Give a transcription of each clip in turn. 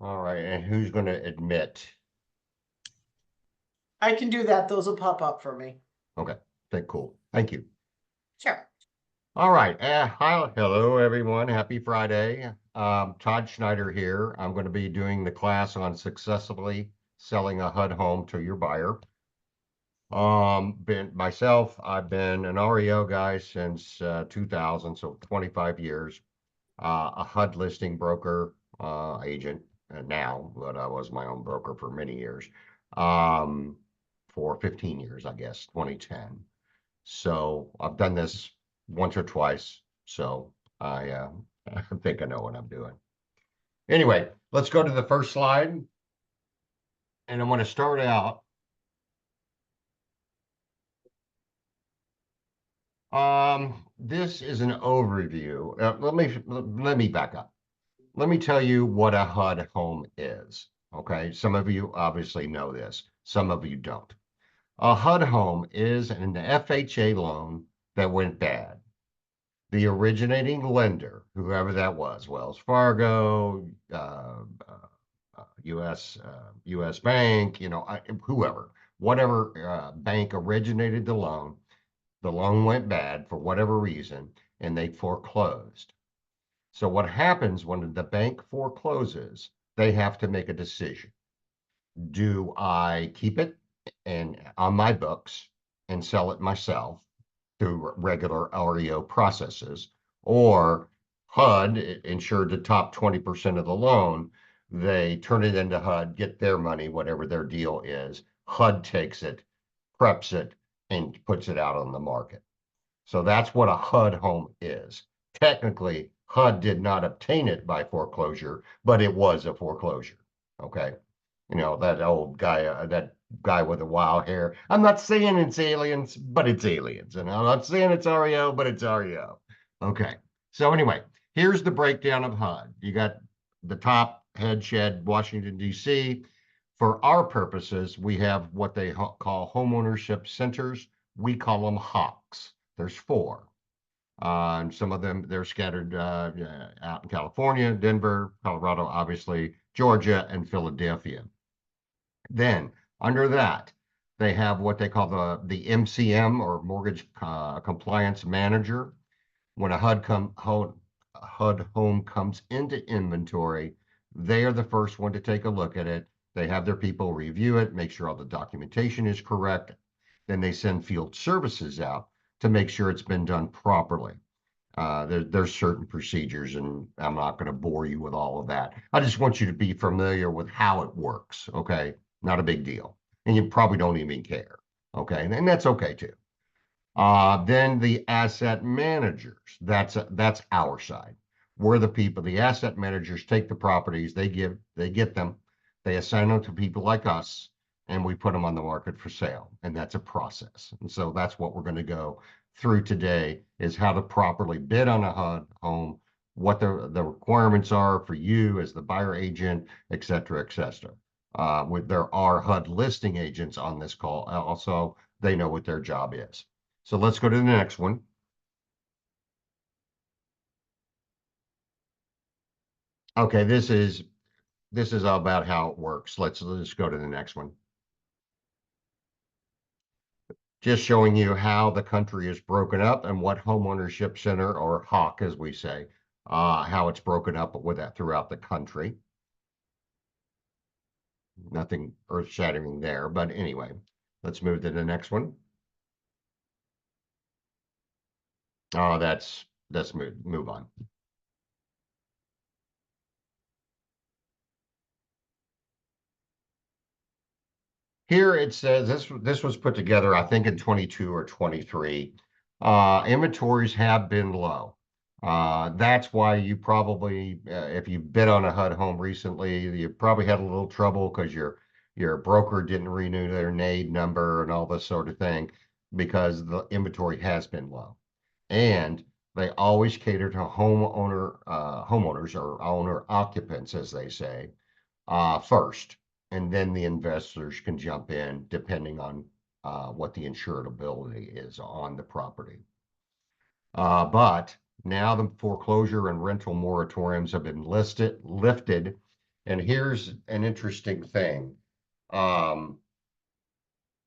All right, and who's going to admit? I can do that. Those will pop up for me. Okay, cool. Thank you. Sure. All right. Hi, hello, everyone. Happy Friday. Todd Schneider here. I'm going to be doing the class on successfully selling a HUD home to your buyer. I've been an REO guy since 2000, so 25 years. A HUD listing broker, agent now, but I was my own broker for many years. Um, for 15 years, I guess, 2010. So I've done this once or twice. So I I think I know what I'm doing. Anyway, let's go to the first slide. And I'm going to start out. This is an overview. Let me back up. Let me tell you what a HUD home is. Okay, some of you obviously know this, some of you don't. A HUD home is an FHA loan that went bad. The originating lender, whoever that was, Wells Fargo, U.S. Bank, whoever, whatever bank originated the loan went bad for whatever reason, and they foreclosed. So what happens when the bank forecloses, they have to make a decision. Do I keep it and on my books and sell it myself through regular REO processes, or HUD insured the top 20% of the loan, they turn it into HUD, get their money, whatever their deal is. HUD takes it, preps it, and puts it out on the market. So that's what a HUD home is. Technically, HUD did not obtain it by foreclosure, but it was a foreclosure. Okay. That old guy, that guy with the wild hair. I'm not saying it's aliens, but it's aliens. And I'm not saying it's REO, but it's REO. Okay. So anyway, here's the breakdown of HUD. You got the top head shed, Washington, D.C. For our purposes, we have what they call homeownership centers. We call them HOCs. There's four. And some of them, they're scattered out in California, Denver, Colorado, obviously, Georgia, and Philadelphia. Then under that, they have what they call the MCM, or Mortgage Compliance Manager. When a HUD home comes into inventory, they are the first one to take a look at it. They have their people review it, make sure all the documentation is correct. Then they send field services out to make sure it's been done properly. There's certain procedures, and I'm not going to bore you with all of that. I just want you to be familiar with how it works. Okay, not a big deal, and you probably don't even care. Okay, and that's okay too. Then the asset managers. That's our side. We're the people. The asset managers take the properties, they get them, they assign them to people like us, and we put them on the market for sale. And that's a process. And so that's what we're going to go through today, is how to properly bid on a HUD home, what the requirements are for you as the buyer agent, et cetera, et cetera. There are HUD listing agents on this call also. They know what their job is. So let's go to the next one. Okay, this is all about how it works. Let's go to the next one. Just showing you how the country is broken up and what homeownership center, or HOC as we say, how it's broken up with that throughout the country. Nothing earth-shattering there, but anyway, let's move to the next one. Oh, let's move on. Here it says this was put together, I think, in 22 or 23. Inventories have been low. That's why you probably, if you bid on a HUD home recently, you probably had a little trouble because your broker didn't renew their NAID number and all this sort of thing, because the inventory has been low. And they always cater to homeowners, or owner occupants, as they say, first, and then the investors can jump in depending on what the insurability is on the property. But now the foreclosure and rental moratoriums have been lifted, And here's an interesting thing.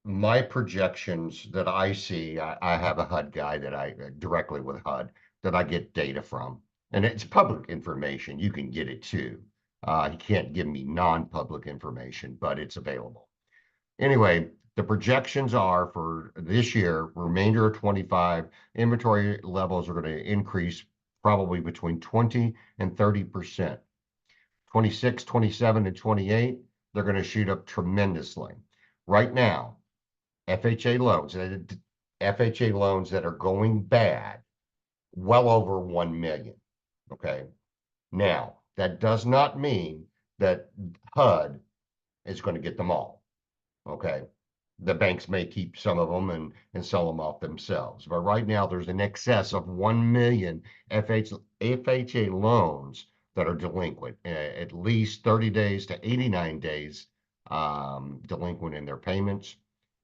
My projections that I see, I have a HUD guy that I directly with HUD that I get data from, and it's public information. You can get it too. He can't give me non-public information, but it's available. Anyway, the projections are for this year, remainder of 25, inventory levels are going to increase probably between 20 and 30%. 26, 27, and 28, they're going to shoot up tremendously. Right now, FHA loans, FHA loans that are going bad, well over 1 million. Okay. Now, that does not mean that HUD is going to get them all. Okay. The banks may keep some of them and sell them off themselves. But right now, there's an excess of 1 million FHA loans that are delinquent, at least 30 days to 89 days delinquent in their payments.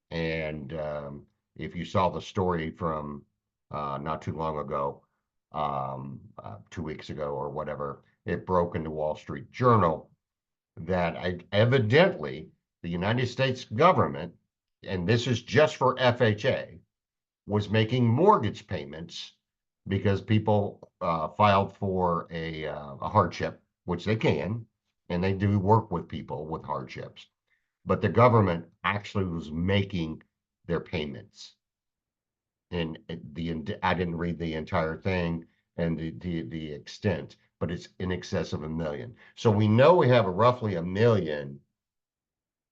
And if you saw the story from not too long ago, 2 weeks ago or whatever, it broke in the Wall Street Journal that evidently the United States government, and this is just for FHA, was making mortgage payments because people filed for a hardship, which they can, and they do work with people with hardships. But the government actually was making their payments. And I didn't read the entire thing and the extent, but it's in excess of 1 million. So we know we have roughly 1 million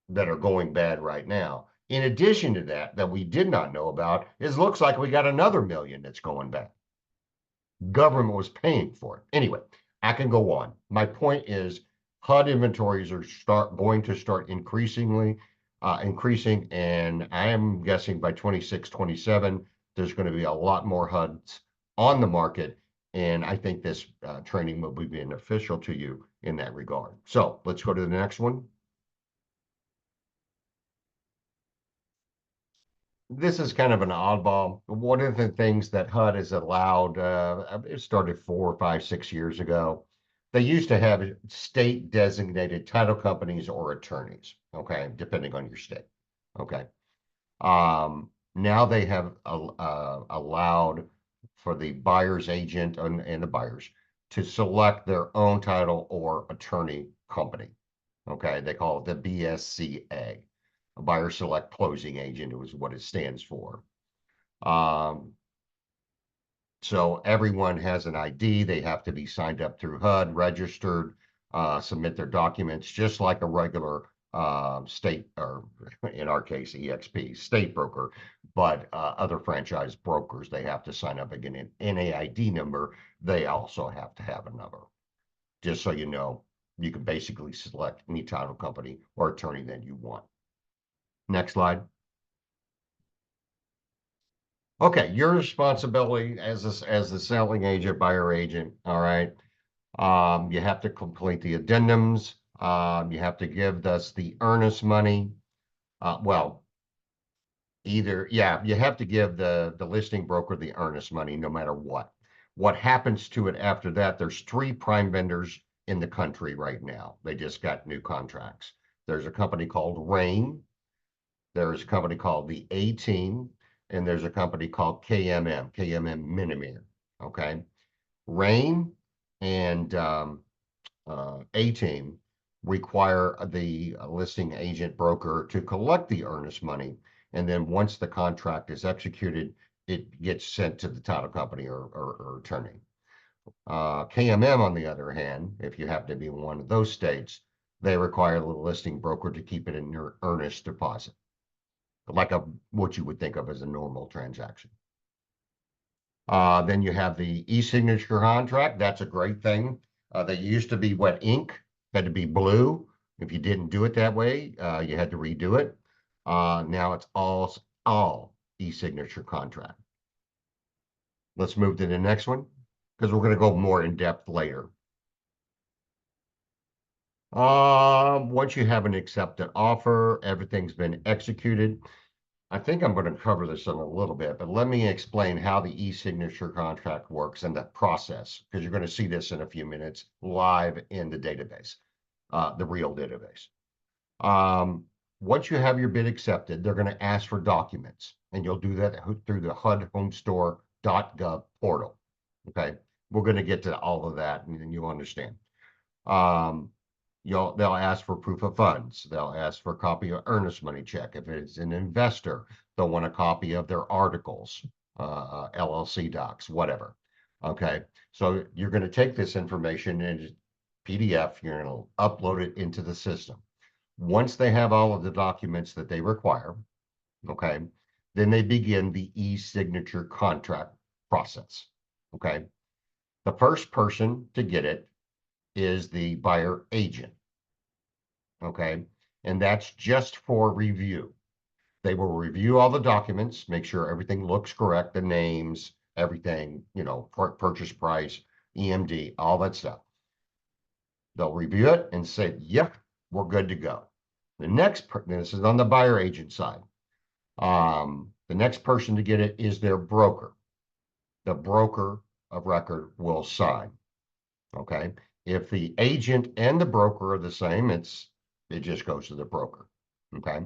that are going bad right now. In addition to that we did not know about, is looks like we got another 1 million that's going bad. Government was paying for it. Anyway, I can go on. My point is HUD inventories are going to start increasing, and I am guessing by 26, 27, there's going to be a lot more HUDs on the market, and I think this training will be beneficial to you in that regard. So let's go to the next one. This is kind of an oddball. One of the things that HUD has allowed, it started 4, 5, 6 years ago. They used to have state designated title companies or attorneys, okay, depending on your state, okay. Now they have allowed for the buyer's agent and the buyers to select their own title or attorney company, okay. They call it the BSCA. A buyer select closing agent is what it stands for. So everyone has an ID. They have to be signed up through HUD, registered, submit their documents, just like a regular state, or in our case, EXP, state broker. But other franchise brokers, they have to sign up again an NAID number. They also have to have a number. Just so you know, you can basically select any title company or attorney that you want. Next slide. Okay, your responsibility as the selling agent, buyer agent, all right. You have to complete the addendums. You have to give us the earnest money. Well, you have to give the listing broker the earnest money no matter what. What happens to it after that, there's 3 prime vendors in the country right now. They just got new contracts. There's a company called Rain. There's a company called the A-Team, and there's a company called KMM Minimir, okay? Rain and A-Team require the listing agent broker to collect the earnest money, and then once the contract is executed, it gets sent to the title company or attorney. KMM, on the other hand, if you happen to be in one of those states, they require the listing broker to keep it in your earnest deposit, like what you would think of as a normal transaction. Then you have the e-signature contract. That's a great thing. They used to be wet ink, had to be blue. If you didn't do it that way, you had to redo it. Now it's all e-signature contract. Let's move to the next one, because we're going to go more in depth later. Once you have an accepted offer, everything's been executed. I think I'm going to cover this in a little bit, but let me explain how the e-signature contract works and the process, because you're going to see this in a few minutes live in the database. the real database. Once you have your bid accepted, they're going to ask for documents, and you'll do that through the HUD-homestore.gov portal. Okay, we're going to get to all of that, and then you'll understand. They'll ask for proof of funds. They'll ask for a copy of earnest money check. If it's an investor, they'll want a copy of their articles, LLC docs, whatever. Okay, so you're going to take this information in PDF, you're going to upload it into the system. Once they have all of the documents that they require, okay, then they begin the e-signature contract process. Okay, the first person to get it is the buyer agent. Okay, and that's just for review. They will review all the documents, make sure everything looks correct, the names, everything, you know, purchase price, EMD, all that stuff. They'll review it and say, yep, we're good to go. The next, this is on the buyer agent side. The next person to get it is their broker. The broker of record will sign. Okay. If the agent and the broker are the same, it just goes to the broker. Okay.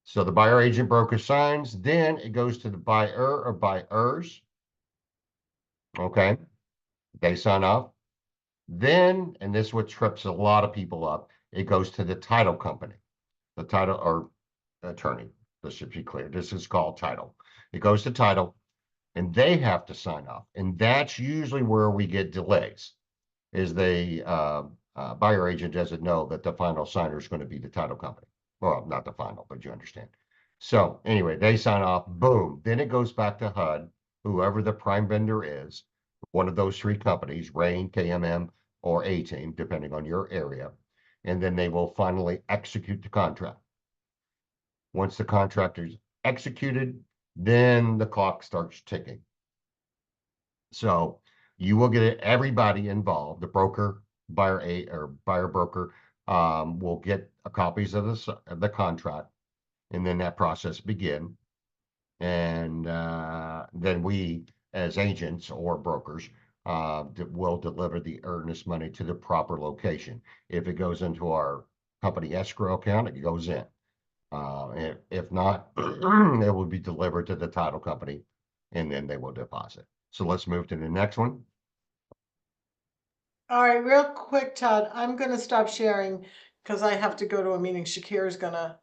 So the buyer agent broker signs, then it goes to the buyer or buyers. Okay. They sign off. Then, and this is what trips a lot of people up, it goes to the title company, the title or attorney. This should be clear. This is called title. It goes to title and they have to sign off. And that's usually where we get delays, is the buyer agent doesn't know that the final signer is going to be the title company. Well, not the final, but you understand. So anyway, they sign off, boom. Then it goes back to HUD, whoever the prime vendor is, one of those three companies, Rain, KMM, or A-Team, depending on your area. And then they will finally execute the contract. Once the contract is executed, then the clock starts ticking. So you will get everybody involved. The broker, buyer broker, will get copies of the contract, and then that process begin. And then we, as agents or brokers, will deliver the earnest money to the proper location. If it goes into our company escrow account, it goes in. If not, it will be delivered to the title company, and then they will deposit. So let's move to the next one. All right, real quick, Todd, I'm gonna stop sharing because I have to go to a meeting. Shakira's gonna.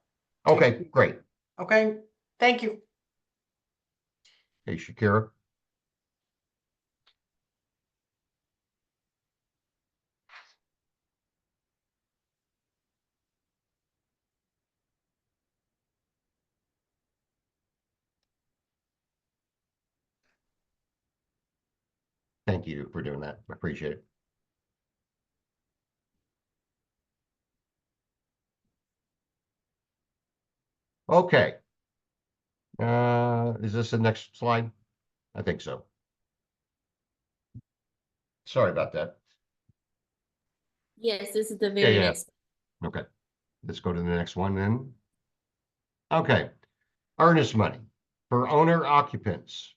Okay, great. Okay, thank you. Hey, Shakira. Thank you for doing that. I appreciate it. Okay. Is this the next slide? I think so. Sorry about that. Yes, this is the very Yeah. next. Okay. Let's go to the next one then. Okay. Earnest money for owner occupants.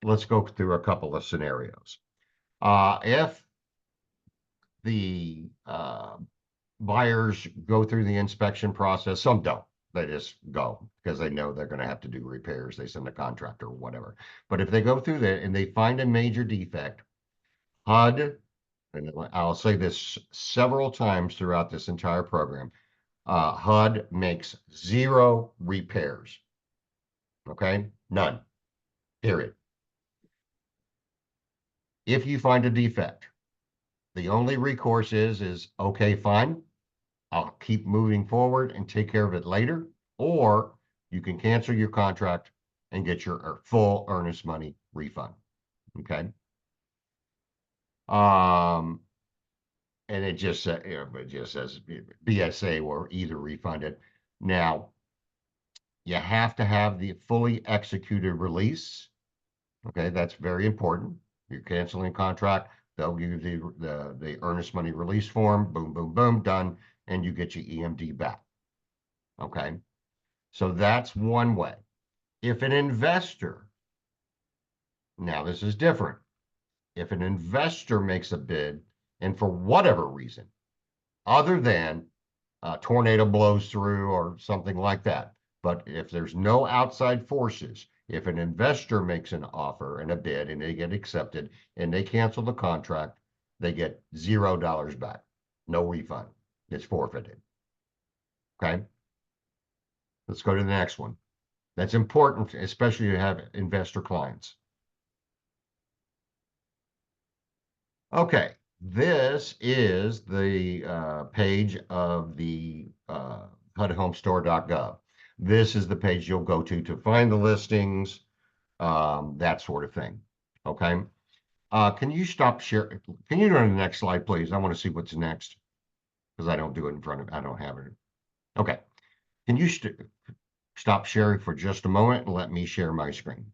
Let's go through a couple of scenarios. If the buyers go through the inspection process, some don't. They just go because they know they're going to have to do repairs. They send a contractor or whatever. But if they go through that and they find a major defect, HUD, and I'll say this several times throughout this entire program, HUD makes 0 repairs. Okay, none, period. If you find a defect, the only recourse is okay, fine, I'll keep moving forward and take care of it later, or you can cancel your contract and get your full earnest money refund. Okay. And it just says BSA will either refund it. Now, you have to have the fully executed release. Okay, that's very important. You're canceling contract, they'll give you the earnest money release form, boom, boom, boom, done, and you get your EMD back. Okay, so that's one way. If an investor, now this is different. If an investor makes a bid, and for whatever reason, other than a tornado blows through or something like that. But if there's no outside forces, if an investor makes an offer and a bid and they get accepted and they cancel the contract, they get $0 back. No refund. It's forfeited. Okay. Let's go to the next one. That's important, especially if you have investor clients. Okay, this is the page of the HUDhomestore.gov. This is the page you'll go to find the listings, that sort of thing. Okay. Can you stop sharing? Can you go to the next slide, please? I want to see what's next because I don't do it in front of, I don't have it. Okay. Can you stop sharing for just a moment and let me share my screen?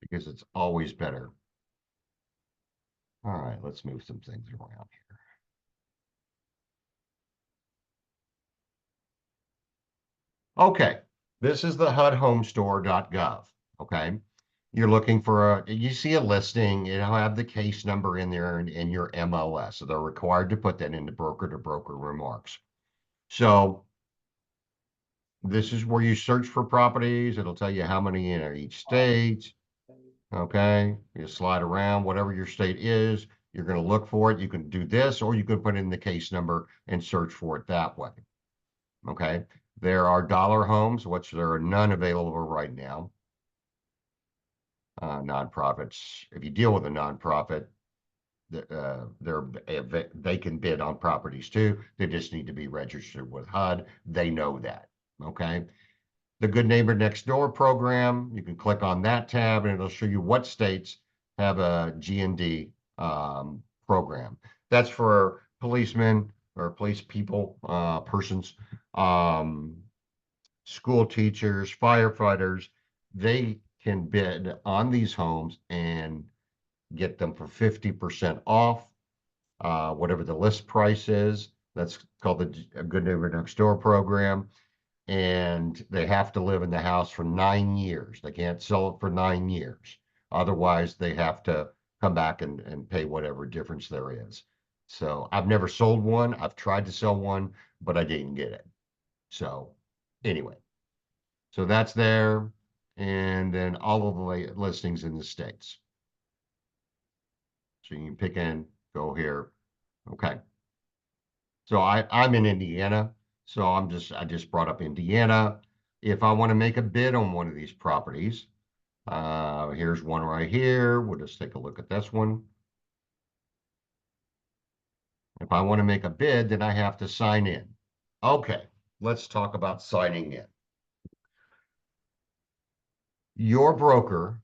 Because it's always better. All right, let's move some things around here. Okay, this is the HUDhomestore.gov. Okay, you're looking for you see a listing, it'll have the case number in there and in your MLS. So they're required to put that into broker-to-broker remarks. So this is where you search for properties. It'll tell you how many in each state. Okay, you slide around, whatever your state is, you're going to look for it. You can do this, or you can put in the case number and search for it that way. Okay, there are dollar homes, which there are none available right now. Nonprofits, if you deal with a nonprofit, they can bid on properties too. They just need to be registered with HUD. They know that. Okay. The Good Neighbor Next Door program, you can click on that tab and it'll show you what states have a G&D program. That's for policemen or police people, persons, school teachers, firefighters. They can bid on these homes and get them for 50% off, whatever the list price is. That's called the Good Neighbor Next Door program. And they have to live in the house for 9 years. They can't sell it for 9 years. Otherwise, they have to come back and pay whatever difference there is. So I've never sold one. I've tried to sell one, but I didn't get it. So anyway, so that's there. And then all of the listings in the states. So you can pick in, go here. Okay. So I'm in Indiana. So I just brought up Indiana. If I want to make a bid on one of these properties, here's one right here. We'll just take a look at this one. If I want to make a bid, then I have to sign in. Okay, let's talk about signing in. Your broker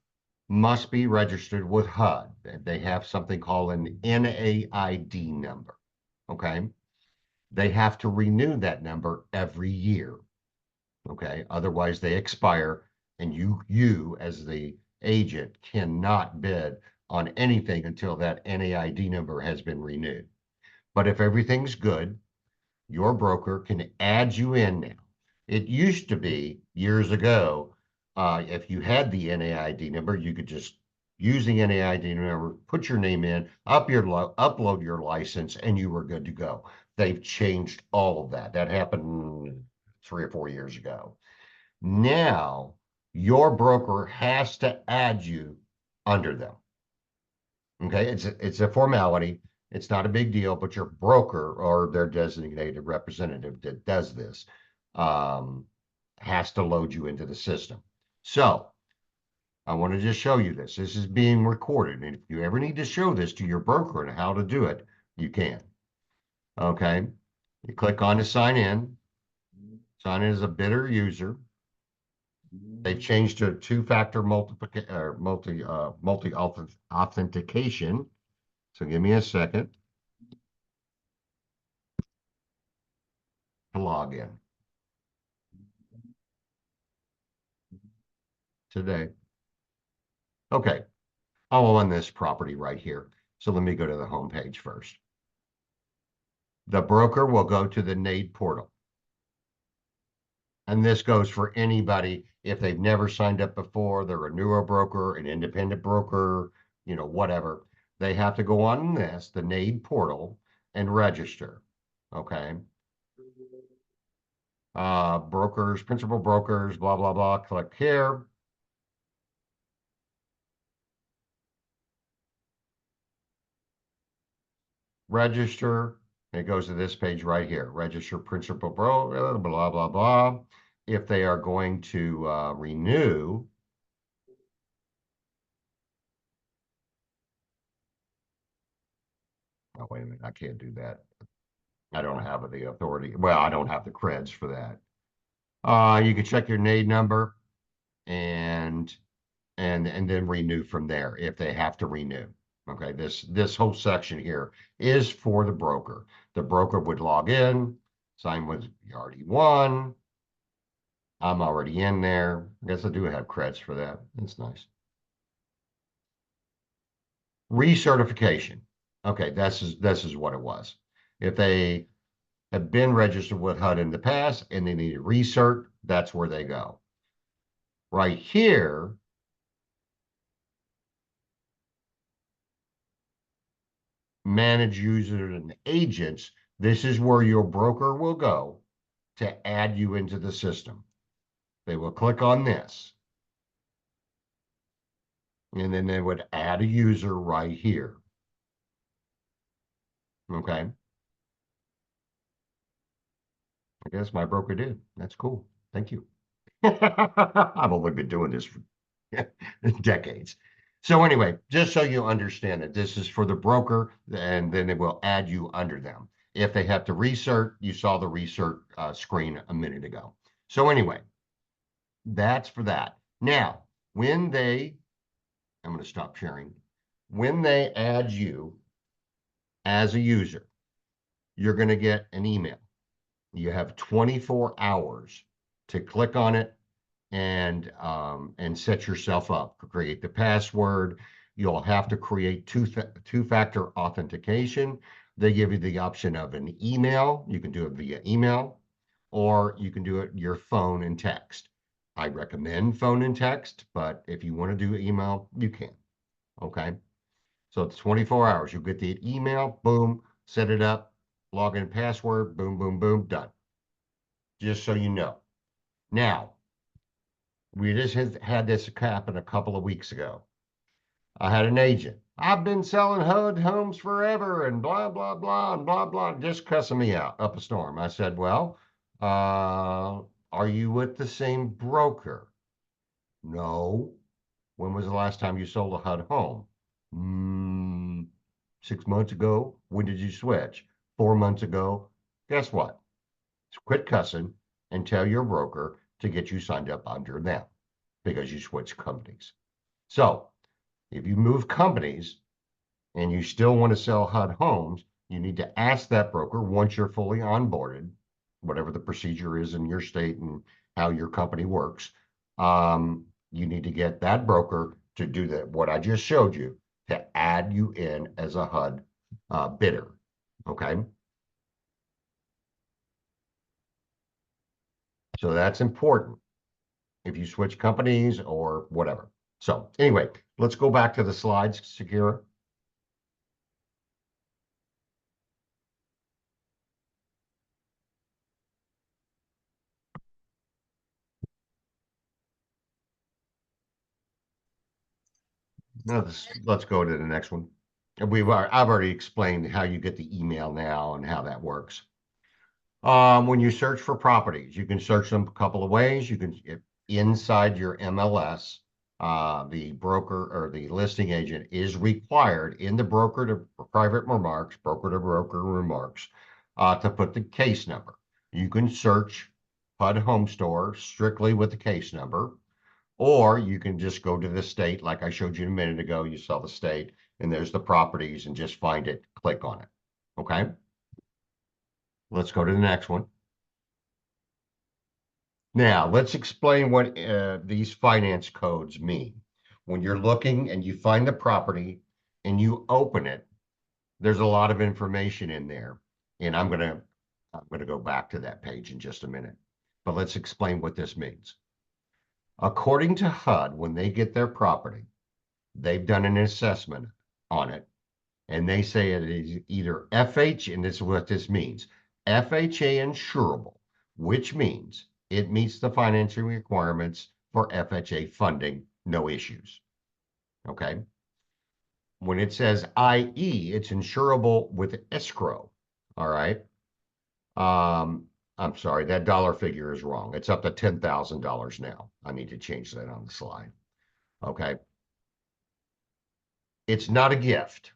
must be registered with HUD. They have something called an NAID number. Okay. They have to renew that number every year. Okay, otherwise they expire and you as the agent cannot bid on anything until that NAID number has been renewed. But if everything's good, your broker can add you in now. It used to be years ago, if you had the NAID number, you could just use the NAID number, put your name in, upload your license, and you were good to go. They've changed all of that. That happened 3 or 4 years ago. Now, your broker has to add you under them. Okay, it's a formality. It's not a big deal, but your broker or their designated representative that does this has to load you into the system. So I want to just show you this. This is being recorded. And if you ever need to show this to your broker and how to do it, you can. Okay, you click on to sign in. Sign in as a bidder user. They've changed to two-factor multi authentication. So give me a second to log in today. Okay, I'm on this property right here. So let me go to the home page first. The broker will go to the NAID portal. And this goes for anybody, if they've never signed up before, they're a newer broker, an independent broker, whatever. They have to go on this, the NAID portal, and register. Okay. Brokers, principal brokers, blah, blah, blah. Click here. Register. It goes to this page right here. Register principal broker, blah, blah, blah. If they are going to renew, oh, wait a minute, I can't do that. I don't have the authority. Well, I don't have the creds for that. You can check your NAID number and and then renew from there if they have to renew. Okay, this whole section here is for the broker. The broker would log in, sign with you already won. I'm already in there. I guess I do have creds for that. That's nice. Recertification. Okay, this is what it was. If they have been registered with HUD in the past and they need a recert, that's where they go. Right here, manage users and agents, this is where your broker will go to add you into the system. They will click on this. And then they would add a user right here. Okay. I guess my broker did. That's cool. Thank you. I've only been doing this for decades. So anyway, just so you understand that this is for the broker, and then it will add you under them. If they have to recert, you saw the recert screen a minute ago. So anyway, that's for that. Now, when I'm going to stop sharing. When they add you as a user, you're going to get an email. You have 24 hours to click on it and set yourself up. Create the password. You'll have to create two-factor authentication. They give you the option of an email. You can do it via email, or you can do it your phone and text. I recommend phone and text, but if you want to do email, you can. Okay. So it's 24 hours. You'll get the email, boom, set it up, login password, boom, boom, boom, done. Just so you know. Now, we just had this happen a couple of weeks ago. I had an agent. I've been selling HUD homes forever and blah, blah, blah, and blah, blah, just cussing me out up a storm. I said, well, are you with the same broker? No. When was the last time you sold a HUD home? 6 months ago. When did you switch? 4 months ago. Guess what? Quit cussing and tell your broker to get you signed up under them because you switched companies. So if you move companies and you still want to sell HUD homes, you need to ask that broker once you're fully onboarded, whatever the procedure is in your state and how your company works. You need to get that broker to do that, what I just showed you, to add you in as a HUD bidder. Okay. So that's important if you switch companies or whatever. So anyway, let's go back to the slides, Sakira. Now let's go to the next one. I've already explained how you get the email now and how that works. When you search for properties, you can search them a couple of ways. You can, inside your MLS, the broker or the listing agent is required in the broker to private remarks, broker to broker remarks, to put the case number. You can search HUD Home Store strictly with the case number, or you can just go to the state, like I showed you a minute ago. You saw the state, and there's the properties, and just find it, click on it. Okay. Let's go to the next one. Now, let's explain what these finance codes mean. When you're looking and you find the property and you open it, there's a lot of information in there. And I'm gonna go back to that page in just a minute. but let's explain what this means. According to HUD, when they get their property, they've done an assessment on it, and they say it is either FH, and this is what this means, FHA insurable, which means it meets the financing requirements for FHA funding, no issues. Okay. When it says IE, it's insurable with escrow. All right. I'm sorry, that dollar figure is wrong. It's up to $10,000 now. I need to change that on the slide. Okay. It's not a gift.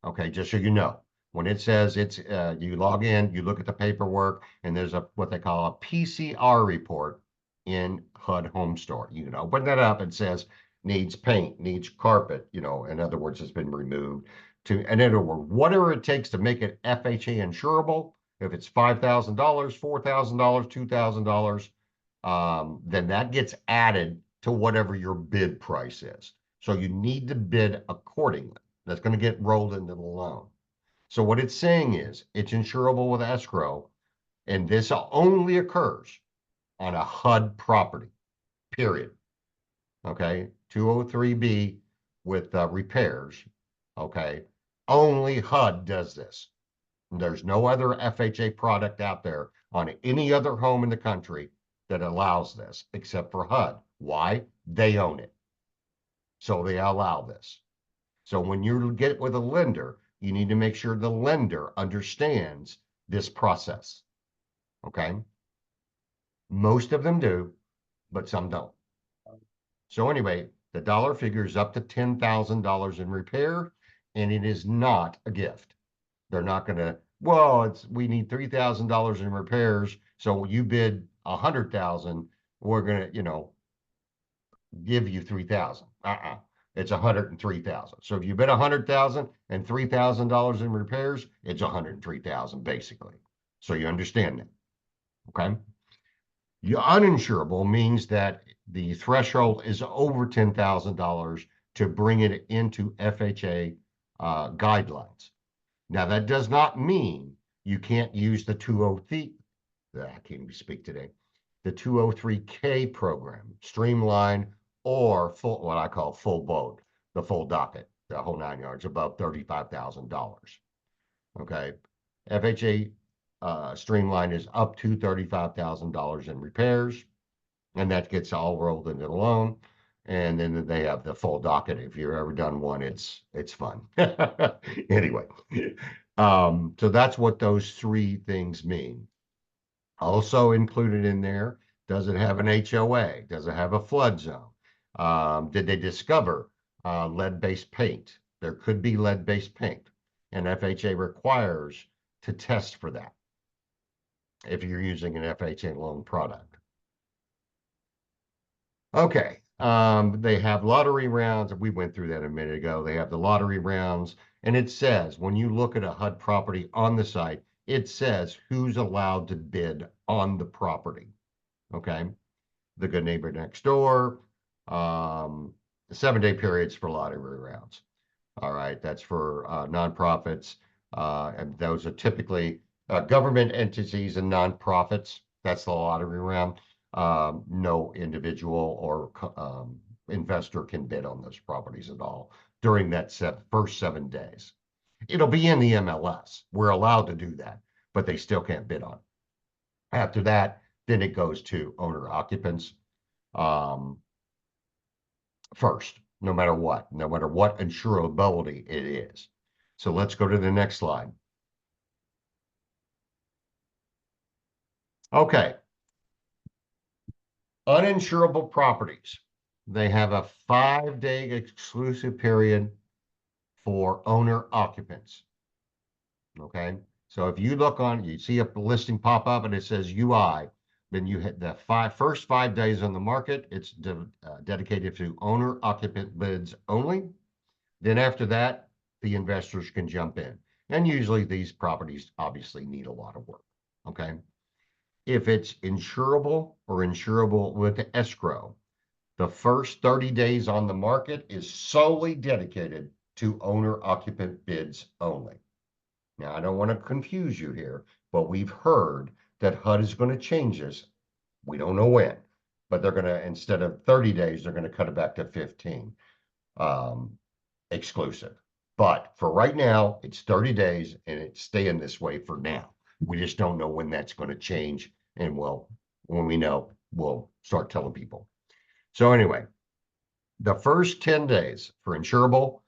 Okay, just so you know. When it says it's, you log in, you look at the paperwork, and there's a what they call a PCR report in HUD Home Store. You can open that up. It says needs paint, needs carpet. In other words, it's been removed. In other words, whatever it takes to make it FHA insurable. If it's $5,000, $4,000, $2,000, then that gets added to whatever your bid price is. So you need to bid accordingly. That's going to get rolled into the loan. So what it's saying is it's insurable with escrow, and this only occurs on a HUD property, period. Okay, 203B with repairs. Okay, only HUD does this. There's no other FHA product out there on any other home in the country that allows this except for HUD. Why? They own it. So they allow this. So when you get with a lender, you need to make sure the lender understands this process. Okay. Most of them do, but some don't. So anyway, the dollar figure is up to $10,000 in repair, and it is not a gift. They're not going to, well, we need $3,000 in repairs. So you bid 100,000, we're going to, give you 3,000. It's 103,000. So if you bid 100,000 and $3,000 in repairs, it's 103,000 basically. So you understand that. Okay. Your uninsurable means that the threshold is over $10,000 to bring it into FHA guidelines. Now, that does not mean you can't use the 203, I can't even speak today, the 203K program, streamline, or full, what I call full boat, the full docket, the whole 9 yards, above $35,000. Okay. FHA streamline is up to $35,000 in repairs, and that gets all rolled into the loan. And then they have the full docket. If you've ever done one, it's fun. Anyway, so that's what those three things mean. Also included in there, does it have an HOA? Does it have a flood zone? Did they discover lead-based paint? There could be lead-based paint, and FHA requires to test for that if you're using an FHA loan product. Okay, they have lottery rounds. We went through that a minute ago. They have the lottery rounds, and it says when you look at a HUD property on the site, it says who's allowed to bid on the property. Okay, the good neighbor next door, 7-day periods for lottery rounds. All right, that's for nonprofits, and those are typically government entities and nonprofits. That's the lottery round. No individual or investor can bid on those properties at all during that first 7 days. It'll be in the MLS. We're allowed to do that, but they still can't bid on it. After that, then it goes to owner occupants first, no matter what insurability it is. So let's go to the next slide. Okay. Uninsurable properties. They have a 5-day exclusive period for owner occupants. Okay. So if you look on, you see a listing pop up and it says UI, then you hit the first 5 days on the market. It's dedicated to owner occupant bids only. Then after that, the investors can jump in. And usually these properties obviously need a lot of work. Okay. If it's insurable or insurable with escrow, the first 30 days on the market is solely dedicated to owner occupant bids only. Now, I don't want to confuse you here, but we've heard that HUD is going to change this We don't know when, but they're gonna, instead of 30 days, they're gonna cut it back to 15, exclusive. But for right now, it's 30 days and it's staying this way for now. We just don't know when that's gonna change, and when we know, we'll start telling people. So anyway, the first 10 days for insurable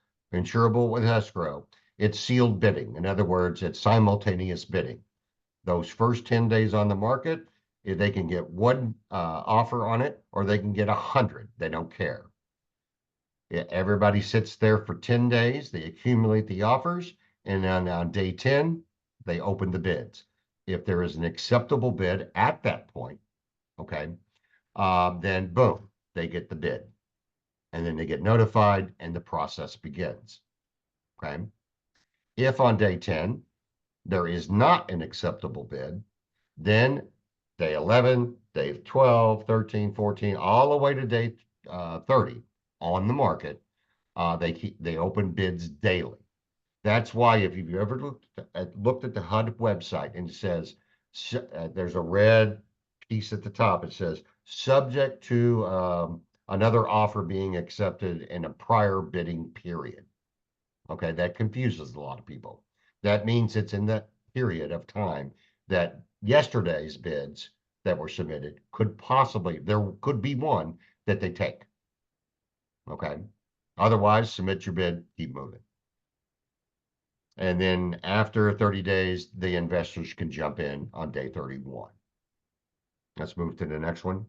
with escrow, it's sealed bidding. In other words, it's simultaneous bidding. Those first 10 days on the market, they can get one offer on it, or they can get 100. They don't care. Everybody sits there for 10 days. They accumulate the offers. And then on day 10, they open the bids. If there is an acceptable bid at that point, okay, then boom, they get the bid. And then they get notified and the process begins. Okay. If on day 10, there is not an acceptable bid, then day 11, day 12, 13, 14, all the way to day 30 on the market, they open bids daily. That's why if you've ever looked at the HUD website and it says, there's a red piece at the top, it says, subject to another offer being accepted in a prior bidding period. Okay, that confuses a lot of people. That means it's in that period of time that yesterday's bids that were submitted there could be one that they take. Okay. Otherwise, submit your bid, keep moving. And then after 30 days, the investors can jump in on day 31. Let's move to the next one.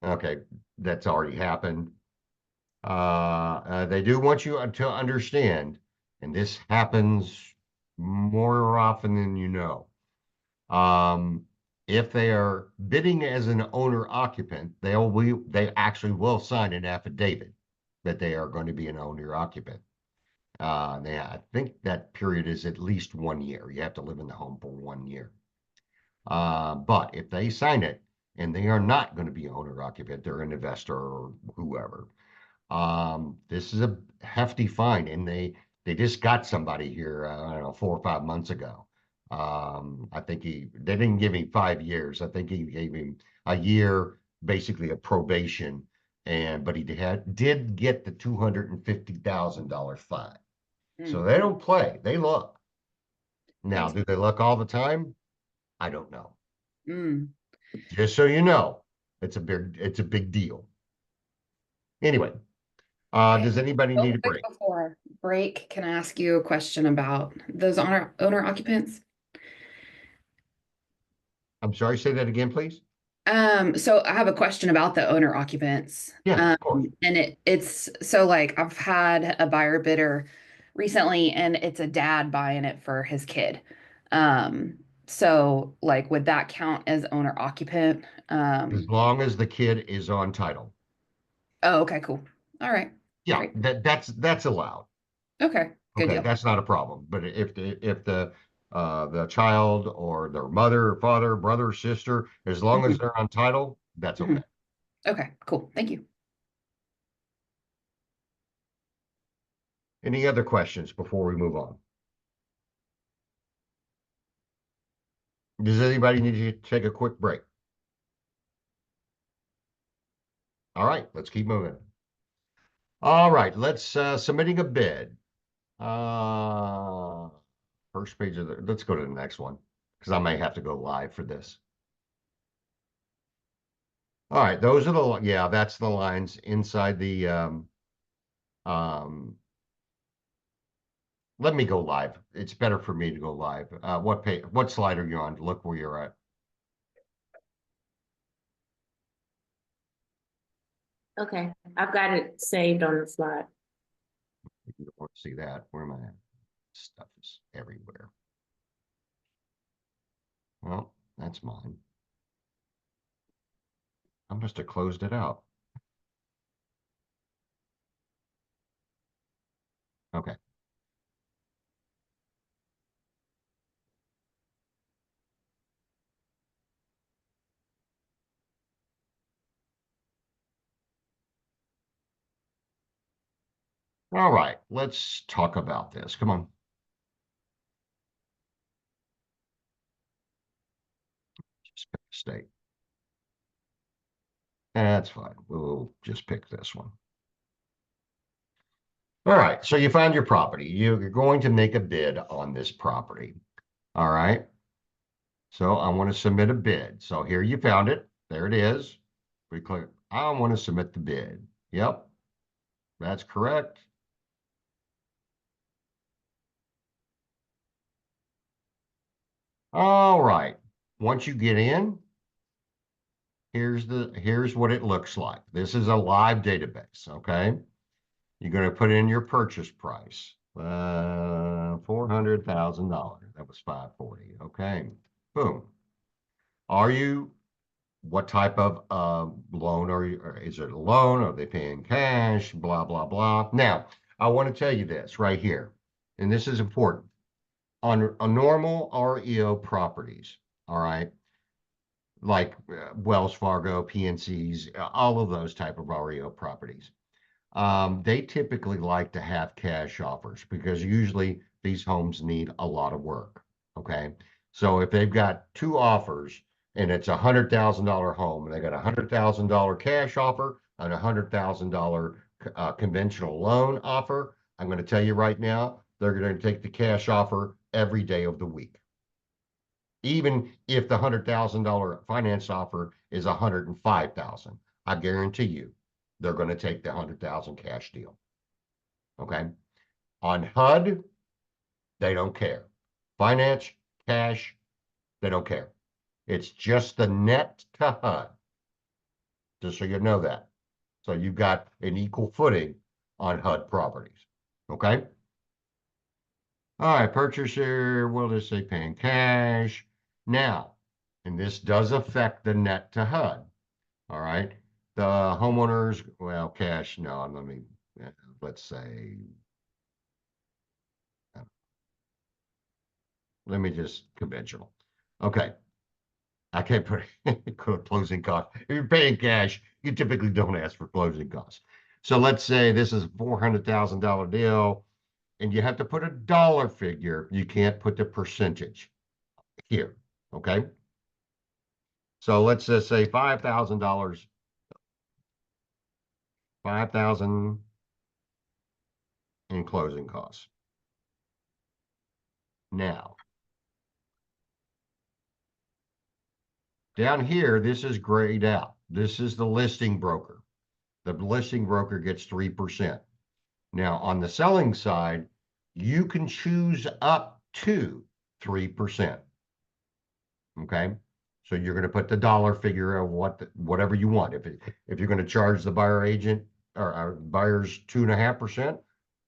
Okay, that's already happened. They do want you to understand, and this happens more often than you know. If they are bidding as an owner occupant, they actually will sign an affidavit that they are going to be an owner occupant. I think that period is at least 1 year. You have to live in the home for 1 year. But if they sign it and they are not going to be owner occupant, they're an investor or whoever. This is a hefty fine, and they just got somebody here, I don't know, 4 or 5 months ago. I think they didn't give him 5 years. I think he gave him a year, basically a probation, but he did get the $250,000 fine. So they don't play, they look. Now, Thanks. do they look all the time? I don't know. Mm. Just so you know, it's a big deal. Anyway, Hey, does anybody real need a quick break? before break, can I ask you a question about those owner occupants? I'm sorry, say that again, please. So I have a question about the owner occupants. Yeah, of course. And it's so like I've had a buyer bidder recently and it's a dad buying it for his kid. So like would that count as owner occupant? As long as the kid is on title. Oh, okay, cool. All right. Yeah, Great. that's allowed. Okay, good Okay, deal. that's not a problem. But if the child or their mother, father, brother, sister, as long as Mhm, they're on title, that's okay. mhm. Okay, cool. Thank you. Any other questions before we move on? Does anybody need to take a quick break? All right, let's keep moving. All right, let's submitting a bid. Uh First page of let's go to the next one because I may have to go live for this. All right, those are yeah, that's the lines inside the um let me go live. It's better for me to go live. What slide are you on? Look where you're at. Okay, I've got it saved on the slide. You don't want to see that. Where am I at? Stuff is everywhere. Well, that's mine. I must have closed it out. Okay. All right, let's talk about this. Come on. Just pick a state. That's fine. We'll just pick this one. All right, so you find your property. You're going to make a bid on this property. All right. So I want to submit a bid. So here you found it. There it is. We click, I want to submit the bid. Yep, that's correct. All right. Once you get in, here's what it looks like. This is a live database, okay? You're going to put in your purchase price. $400,000. That was 540. Okay. Boom. What type of loan are you, or is it a loan? Are they paying cash? Blah, blah, blah. Now, I want to tell you this right here, and this is important. On a normal REO properties, all right, like Wells Fargo, PNCs, all of those type of REO properties, they typically like to have cash offers because usually these homes need a lot of work. Okay. So if they've got two offers and it's $100,000 home and they got $100,000 cash offer and $100,000 conventional loan offer, I'm going to tell you right now, they're going to take the cash offer every day of the week. Even if the $100,000 finance offer is $105,000, I guarantee you they're going to take the $100,000 cash deal. Okay. On HUD, they don't care. Finance, cash, they don't care. It's just the net to HUD. Just so you know that. So you've got an equal footing on HUD properties. Okay. All right, purchaser, we'll just say paying cash. Now, and this does affect the net to HUD. All right. The homeowners, well, cash, no, let's say, let me just conventional. Okay. I can't put closing costs. If you're paying cash, you typically don't ask for closing costs. So let's say this is a $400,000 deal and you have to put a dollar figure. You can't put the percentage here. Okay. So let's just say $5,000, 5,000 in closing costs. Now, down here, this is grayed out. This is the listing broker. The listing broker gets 3%. Now, on the selling side, you can choose up to 3%. Okay. So you're going to put the dollar figure of whatever you want. If you're going to charge the buyer agent or buyers 2.5%,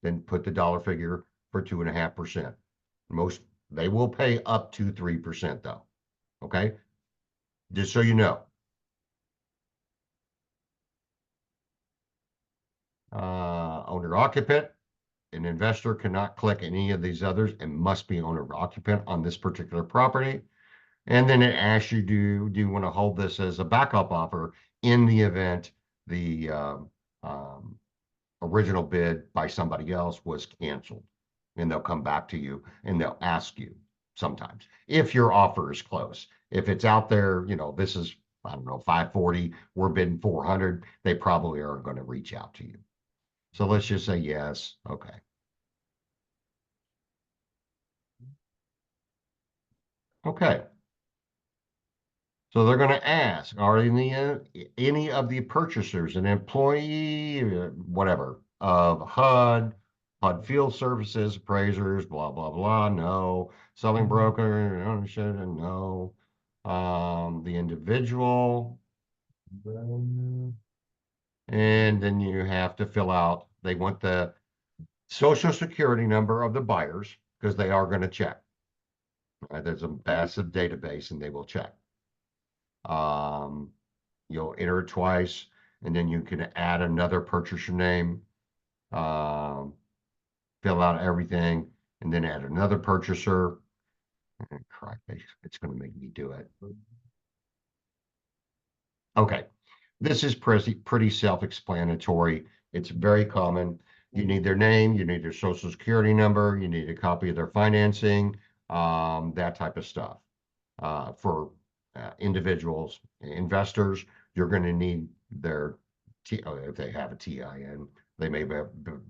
then put the dollar figure for 2.5%. They will pay up to 3% though. Okay. Just so you know. Owner occupant, an investor cannot click any of these others and must be owner occupant on this particular property. And then it asks you, do you want to hold this as a backup offer in the event the original bid by somebody else was canceled? And they'll come back to you and they'll ask you sometimes if your offer is close. If it's out there, this is, I don't know, 540, we're bidding 400, they probably aren't going to reach out to you. So let's just say yes. Okay. Okay. So they're going to ask, are any of the purchasers an employee, whatever, of HUD Field Services, appraisers, blah, blah, blah. No. Selling broker, ownership, no. The individual. And then you have to fill out, they want the social security number of the buyers because they are going to check. Right? There's a massive database and they will check. You'll enter it twice and then you can add another purchaser name, fill out everything, and then add another purchaser. Crap, it's going to make me do it. Okay, this is pretty self-explanatory. It's very common. You need their name, you need their social security number, you need a copy of their financing, that type of stuff. For individuals, investors, you're going to need their if they have a TIN, they may be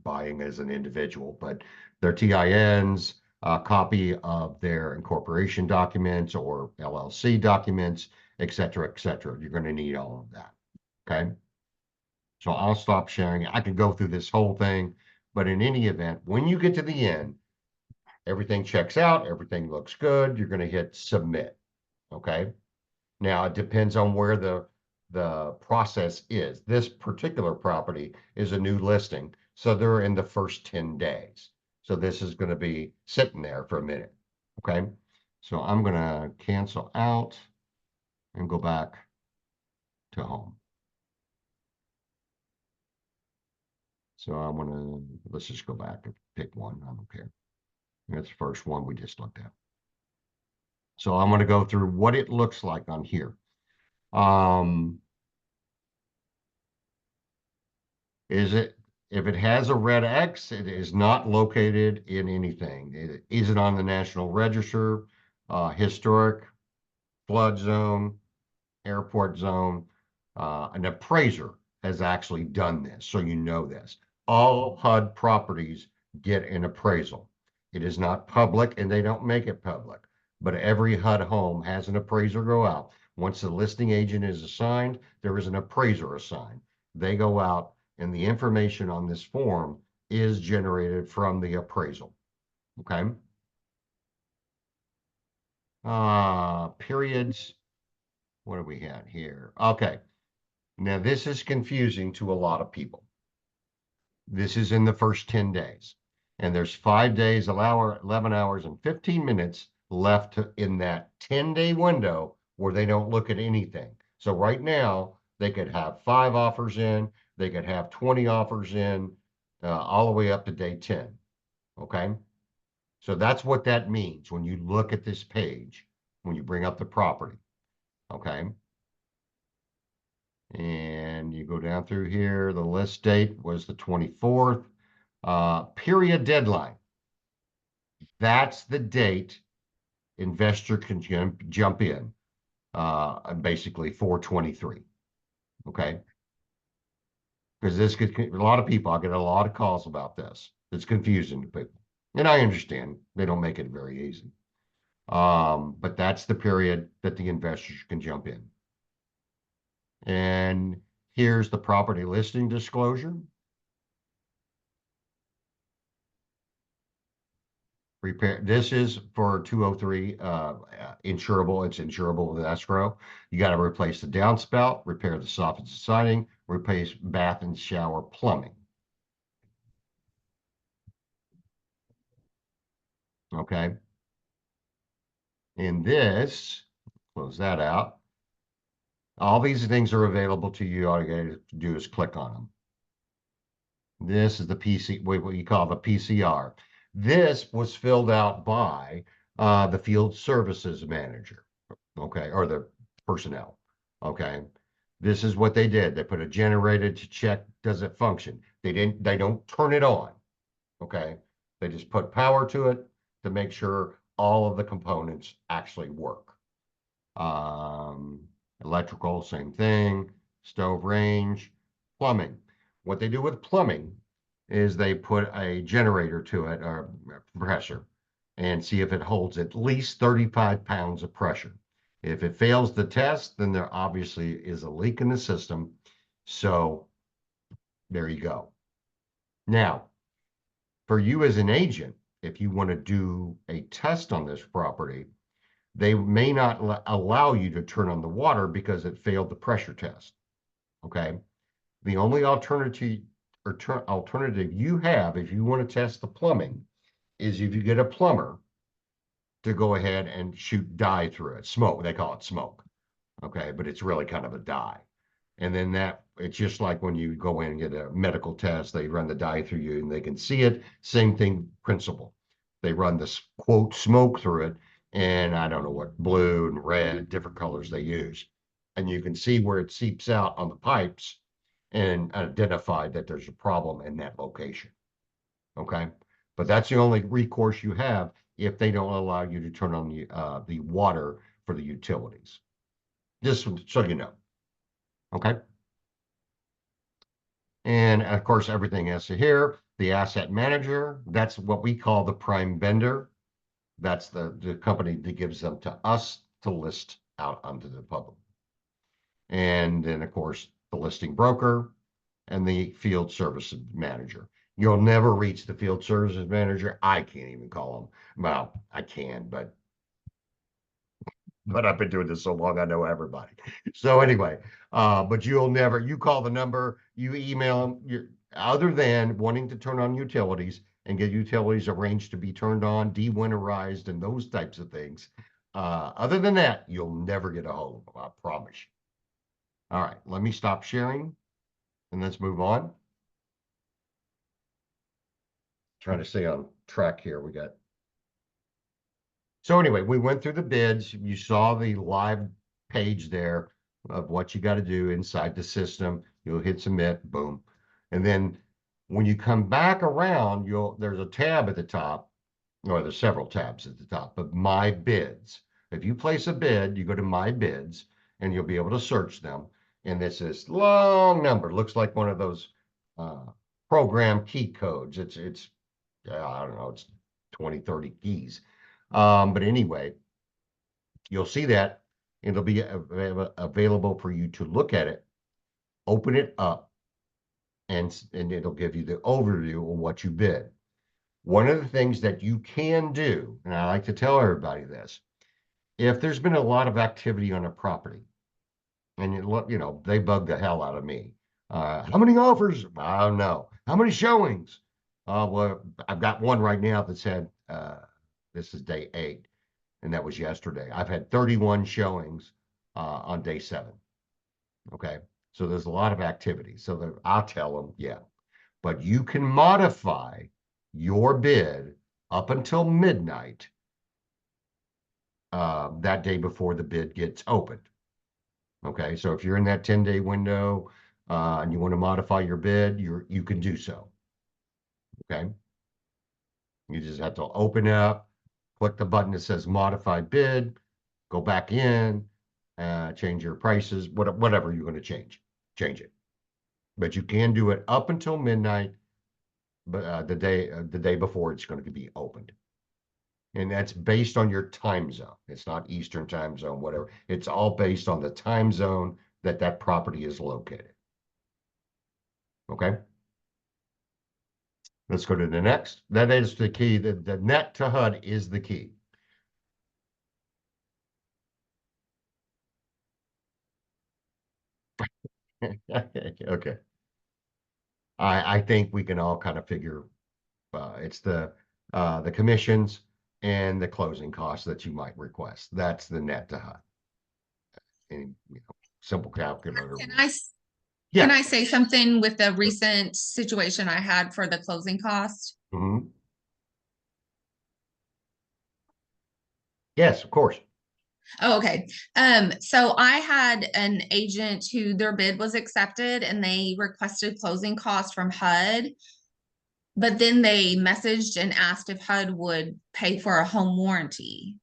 buying as an individual, but their TINs, a copy of their incorporation documents or LLC documents, et cetera, et cetera. You're going to need all of that. Okay. So I'll stop sharing. I could go through this whole thing, but in any event, when you get to the end, everything checks out, everything looks good, you're going to hit submit. Okay. Now it depends on where the process is. This particular property is a new listing, so they're in the first 10 days. So this is going to be sitting there for a minute. Okay. So I'm going to cancel out and go back to home. So I'm going to, let's just go back and pick one. I don't care. That's the first one we just looked at. So I'm going to go through what it looks like on here. Is it, if it has a red X, it is not located in anything. It isn't on the National Register, historic, flood zone, airport zone. An appraiser has actually done this, so you know this. All HUD properties get an appraisal. It is not public and they don't make it public, but every HUD home has an appraiser go out. Once the listing agent is assigned, there is an appraiser assigned. They go out and the information on this form is generated from the appraisal. Okay. Periods. What do we have here? Okay. Now this is confusing to a lot of people. This is in the first 10 days. And there's 5 days, 11 hours and 15 minutes left in that 10-day window where they don't look at anything. So right now, they could have 5 offers in, they could have 20 offers in, all the way up to day 10. Okay. So that's what that means when you look at this page, when you bring up the property. Okay. And you go down through here, the list date was the 24th. Period deadline. That's the date investor can jump in. Basically 4/23. Okay. Because this could, a lot of people, I get a lot of calls about this. It's confusing to people. And I understand they don't make it very easy. But that's the period that the investors can jump in. And here's the property listing disclosure. Repair. This is for 203 insurable. It's insurable with escrow. You got to replace the downspout, repair the soffit siding, replace bath and shower plumbing. Okay. In this, close that out. All these things are available to you. All you got to do is click on them. This is the PC, what you call the PCR. This was filled out by the field services manager, okay, or the personnel, okay. This is what they did. They put a generator to check, does it function? They don't turn it on, okay. They just put power to it to make sure all of the components actually work. Electrical, same thing, stove range, plumbing. What they do with plumbing is they put a generator to it, or pressure, and see if it holds at least 35 pounds of pressure. If it fails the test, then there obviously is a leak in the system. So there you go. Now, for you as an agent, if you want to do a test on this property, they may not allow you to turn on the water because it failed the pressure test. Okay. The only alternative you have if you want to test the plumbing is if you get a plumber to go ahead and shoot dye through it. Smoke, they call it smoke. Okay, but it's really kind of a dye. And then that, it's just like when you go in and get a medical test, they run the dye through you and they can see it. Same thing, principle. They run this quote smoke through it, and I don't know what blue and red, different colors they use. And you can see where it seeps out on the pipes and identify that there's a problem in that location. Okay. But that's the only recourse you have if they don't allow you to turn on the water for the utilities. Just so you know. Okay. And of course, everything has to here, the asset manager, that's what we call the prime vendor. That's the company that gives them to us to list out onto the public. And then, of course, the listing broker and the field services manager. You'll never reach the field services manager. I can't even call them. Well, I can, but I've been doing this so long, I know everybody. So anyway, but you call the number, you email them, other than wanting to turn on utilities and get utilities arranged to be turned on, de-winterized and those types of things. Other than that, you'll never get a hold of them, I promise you. All right, let me stop sharing and let's move on. Trying to stay on track here. So anyway, we went through the bids. You saw the live page there of what you got to do inside the system. You'll hit submit, boom. And then when you come back around, there's a tab at the top, or there's several tabs at the top, but my bids. If you place a bid, you go to my bids and you'll be able to search them. And it's this long number, looks like one of those program key codes. It's I don't know, it's 20, 30 keys. But anyway, you'll see that it'll be available for you to look at it, open it up, and it'll give you the overview of what you bid. One of the things that you can do, and I like to tell everybody this, if there's been a lot of activity on a property, and they bug the hell out of me. How many offers? I don't know. How many showings? Well, I've got one right now that said, this is day 8, and that was yesterday. I've had 31 showings on day 7. Okay, so there's a lot of activity. So I'll tell them, yeah, but you can modify your bid up until midnight that day before the bid gets opened. Okay, so if you're in that 10-day window and you want to modify your bid, you can do so. Okay, you just have to open up, click the button that says modify bid, go back in, change your prices, whatever you're going to change it. But you can do it up until midnight, but the day before it's going to be opened. And that's based on your time zone. It's not Eastern time zone, whatever. It's all based on the time zone that property is located. Okay. Let's go to the next. That is the key. The net to HUD is the key. Okay. I think we can all kind of figure it's the commissions and the closing costs that you might request. That's the net to HUD. And simple calculator. Can Yeah. can I say something with the recent situation I had for the closing cost? Mhm. Yes, of course. Oh, okay. So I had an agent who their bid was accepted and they requested closing costs from HUD. But then they messaged and asked if HUD would pay for a home warranty.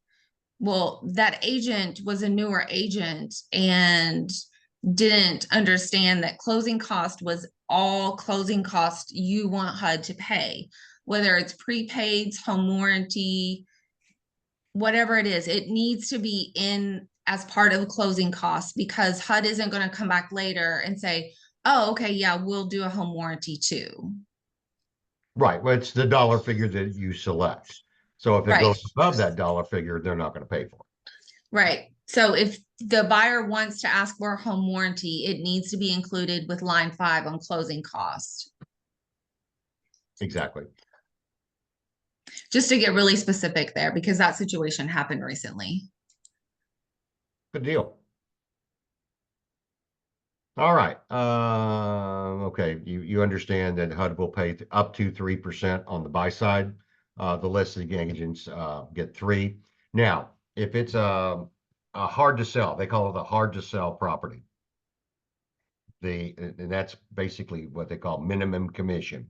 Well, that agent was a newer agent and didn't understand that closing cost was all closing cost you want HUD to pay, whether it's prepaids, home warranty, whatever it is, it needs to be in as part of the closing costs because HUD isn't going to come back later and say, oh, okay, yeah, we'll do a home warranty too. Right. Well, it's the dollar figure that you select. So if it Right. goes above that dollar figure, they're not going to pay for it. Right. So if the buyer wants to ask for a home warranty, it needs to be included with line 5 on closing cost. Exactly. Just to get really specific there, because that situation happened recently. Good deal. All right. Okay. You understand that HUD will pay up to 3% on the buy side. The listing agents get 3. Now, if it's a hard to sell, they call it a hard to sell property. And that's basically what they call minimum commission.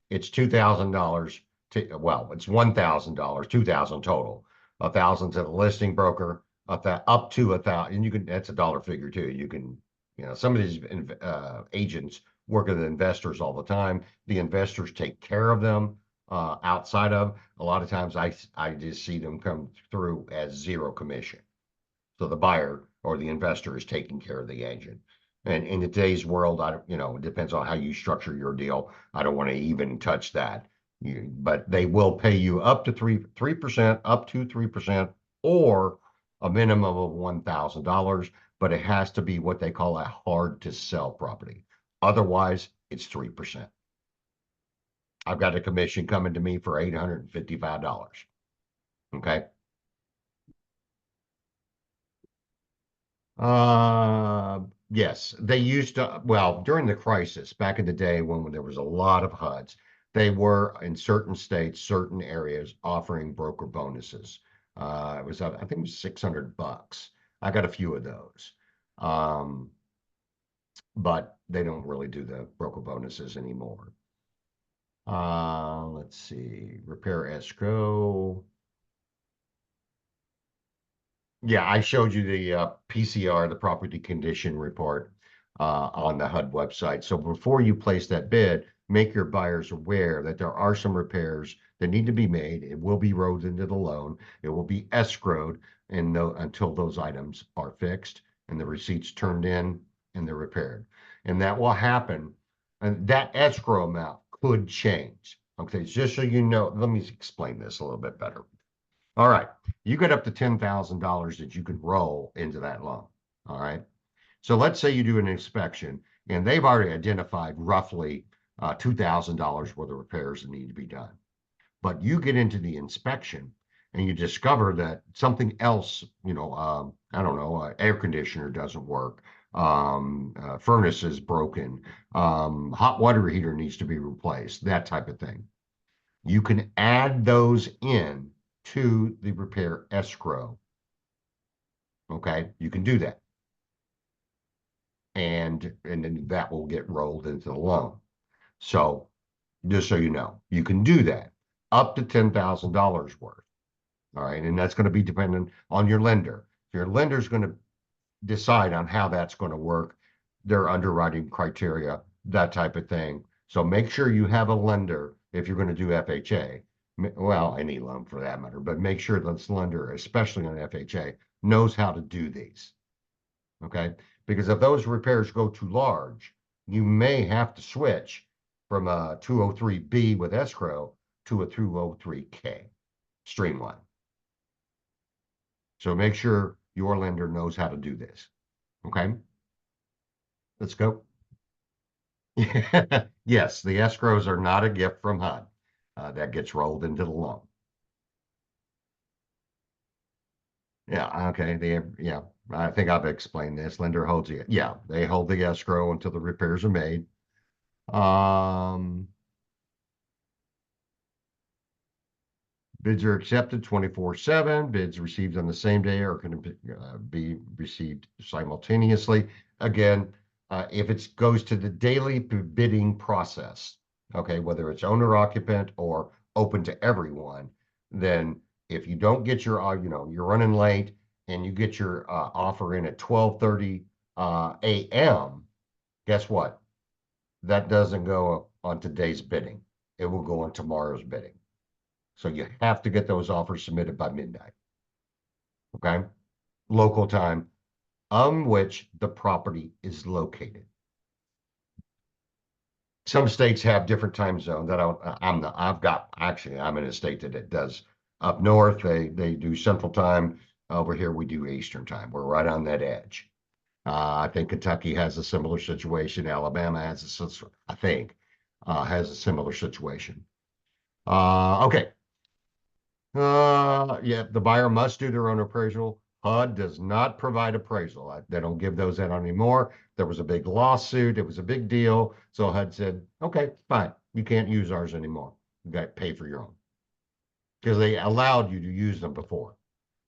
It's $2,000 to, well, it's $1,000, $2,000 total. $1,000 to the listing broker, up to 1,000, and you can, that's a dollar figure too. You can, some of these agents work with investors all the time. The investors take care of them outside of, a lot of times I just see them come through as zero commission. So the buyer or the investor is taking care of the agent. And in today's world, it depends on how you structure your deal. I don't want to even touch that. But they will pay you up to 3%, up to 3%, or a minimum of $1,000, but it has to be what they call a hard to sell property. Otherwise, it's 3%. I've got a commission coming to me for $855. Okay. Yes, they used to, well, during the crisis, back in the day when there was a lot of HUDs, they were in certain states, certain areas offering broker bonuses. It was, I think it was $600. I got a few of those. But they don't really do the broker bonuses anymore. Let's see, repair escrow. Yeah, I showed you the PCR, the property condition report on the HUD website. So before you place that bid, make your buyers aware that there are some repairs that need to be made. It will be rolled into the loan. It will be escrowed until those items are fixed and the receipts turned in and they're repaired. And that will happen. And that escrow amount could change. Okay, just so you know, let me explain this a little bit better. All right, you get up to $10,000 that you could roll into that loan. All right. So let's say you do an inspection and they've already identified roughly $2,000 worth of repairs that need to be done. But you get into the inspection and you discover that something else, I don't know, air conditioner doesn't work, furnace is broken, hot water heater needs to be replaced, that type of thing. You can add those in to the repair escrow. Okay, you can do that. And then that will get rolled into the loan. So just so you know, you can do that up to $10,000 worth. All right, and that's going to be dependent on your lender. Your lender's going to decide on how that's going to work, their underwriting criteria, that type of thing. So make sure you have a lender if you're going to do FHA. Well, any loan for that matter, but make sure this lender, especially on FHA, knows how to do these. Okay, because if those repairs go too large, you may have to switch from a 203B with escrow to a 203K streamline. So make sure your lender knows how to do this. Okay, let's go. Yes, the escrows are not a gift from HUD. That gets rolled into the loan. Yeah, okay. Yeah, I think I've explained this. Lender holds it. Yeah, they hold the escrow until the repairs are made. Bids are accepted 24/7. Bids received on the same day are going to be received simultaneously. Again, if it goes to the daily bidding process, okay, whether it's owner occupant or open to everyone, then if you don't get your, you're running late and you get your offer in at 12:30 a.m., guess what? That doesn't go on today's bidding. It will go on tomorrow's bidding. So you have to get those offers submitted by midnight. Okay? Local time on which the property is located. Some states have different time zone that I'm in a state that it does. Up north, they do central time. Over here, we do Eastern time. We're right on that edge. I think Kentucky has a similar situation. Alabama has has a similar situation. Okay. Yeah, the buyer must do their own appraisal. HUD does not provide appraisal. They don't give those out anymore. There was a big lawsuit. It was a big deal. So HUD said, okay, fine. You can't use ours anymore. You got to pay for your own. Because they allowed you to use them before.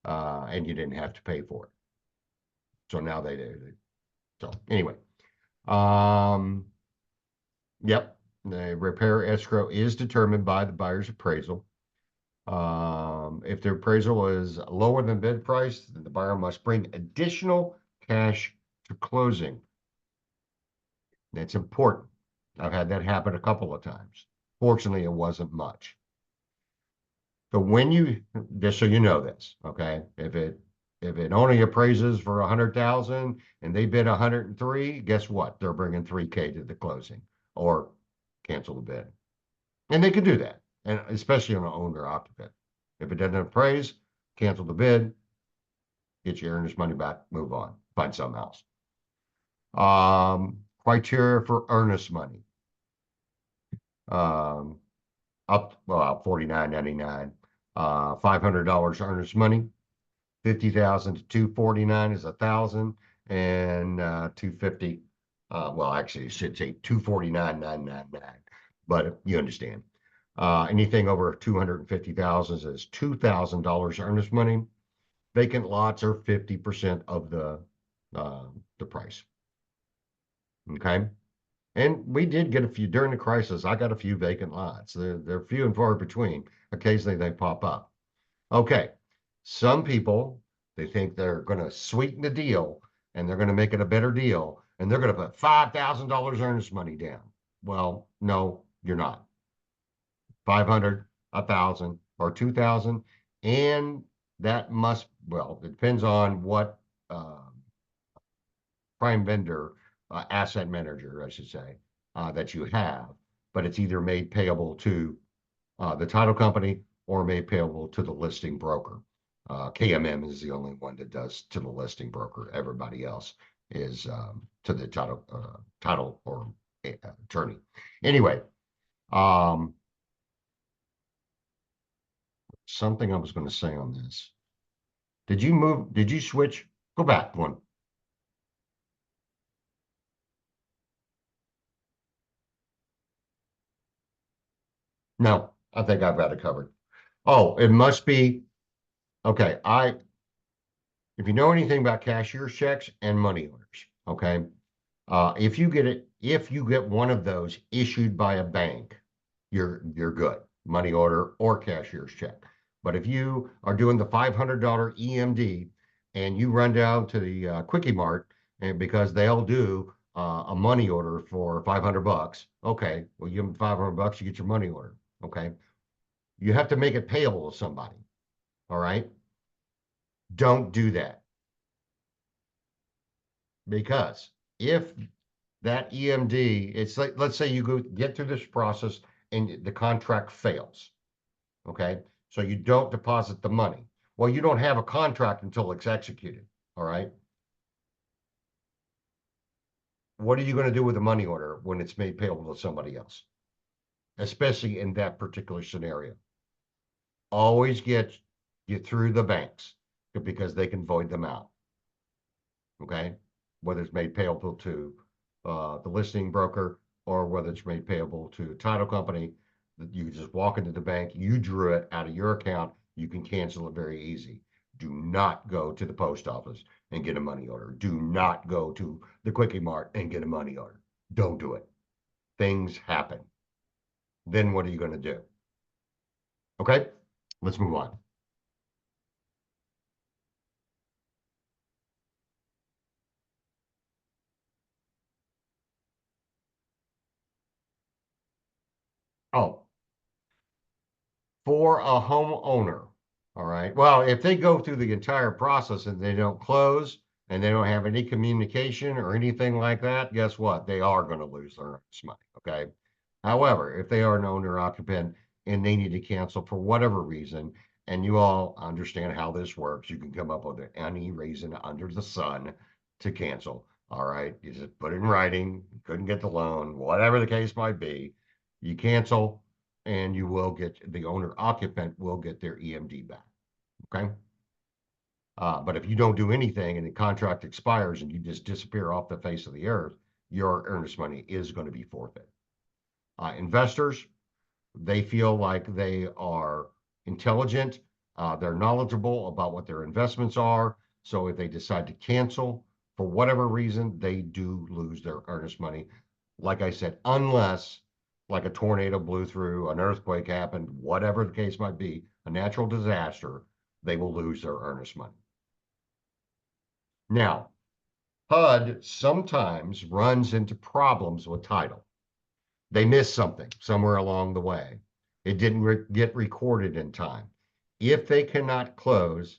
And you didn't have to pay for it. So now they do. So anyway. Yep. The repair escrow is determined by the buyer's appraisal. If the appraisal is lower than bid price, then the buyer must bring additional cash to closing. That's important. I've had that happen a couple of times. Fortunately, it wasn't much. So when you, just so you know this, okay, if it only appraises for 100,000 and they bid 103, guess what? They're bringing 3K to the closing or cancel the bid. And they can do that, and especially on an owner occupant. If it doesn't appraise, cancel the bid, get your earnest money back, move on, find something else. Criteria for earnest money. Up, well, $49.99. $500 earnest money. 50,000 to 249 is 1,000, and 250. Well, actually, it should say 249,999, but you understand. Anything over 250,000 is $2,000 earnest money. Vacant lots are 50% of the price. Okay. And we did get a few during the crisis. I got a few vacant lots. They're few and far between. Occasionally they pop up. Okay. Some people, they think they're going to sweeten the deal and they're going to make it a better deal. And they're going to put $5,000 earnest money down. Well, no, you're not. 500, 1,000, or 2,000. And that must, well, it depends on what prime vendor, asset manager, I should say, that you have, but it's either made payable to the title company or made payable to the listing broker. KMM is the only one that does to the listing broker. Everybody else is to the title or attorney. Anyway, something I was going to say on this. Did you switch? Go back one. No, I think I've got it covered. Oh, it must be, okay, if you know anything about cashier's checks and money orders, okay? If you get one of those issued by a bank, you're good, money order or cashier's check. But if you are doing the $500 EMD and you run down to the Quickie Mart, and because they'll do a money order for 500 bucks, okay, well, you give them 500 bucks, you get your money order, okay? You have to make it payable to somebody, all right? Don't do that. Because if that EMD, it's like, let's say you get through this process and the contract fails, okay? So you don't deposit the money. Well, you don't have a contract until it's executed, all right? What are you going to do with the money order when it's made payable to somebody else? Especially in that particular scenario. Always get you through the banks because they can void them out. Okay, whether it's made payable to the listing broker or whether it's made payable to a title company, you just walk into the bank, you drew it out of your account, you can cancel it very easy. Do not go to the post office and get a money order. Do not go to the Quickie Mart and get a money order. Don't do it. Things happen. Then what are you going to do? Okay, let's move on. Oh, for a homeowner, all right. Well, if they go through the entire process and they don't close and they don't have any communication or anything like that, guess what? They are going to lose their earnest money, okay? However, if they are an owner occupant and they need to cancel for whatever reason, and you all understand how this works, you can come up with any reason under the sun to cancel, all right? You just put it in writing, you couldn't get the loan, whatever the case might be, you cancel, and you will get, the owner occupant will get their EMD back, okay? But if you don't do anything and the contract expires and you just disappear off the face of the earth, your earnest money is going to be forfeit. Investors, they feel like they are intelligent, they're knowledgeable about what their investments are. So if they decide to cancel for whatever reason, they do lose their earnest money. Like I said, unless like a tornado blew through, an earthquake happened, whatever the case might be, a natural disaster, they will lose their earnest money. Now, HUD sometimes runs into problems with title. They missed something somewhere along the way. It didn't get recorded in time. If they cannot close,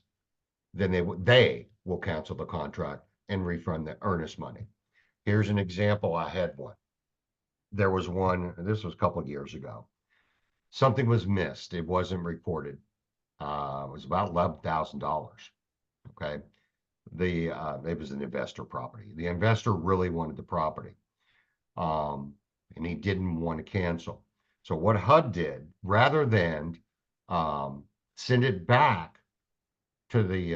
then they will cancel the contract and refund the earnest money. Here's an example. I had one. There was one, this was a couple of years ago. Something was missed. It wasn't reported. It was about $11,000. Okay. It was an investor property. The investor really wanted the property. And he didn't want to cancel. So what HUD did, rather than send it back to the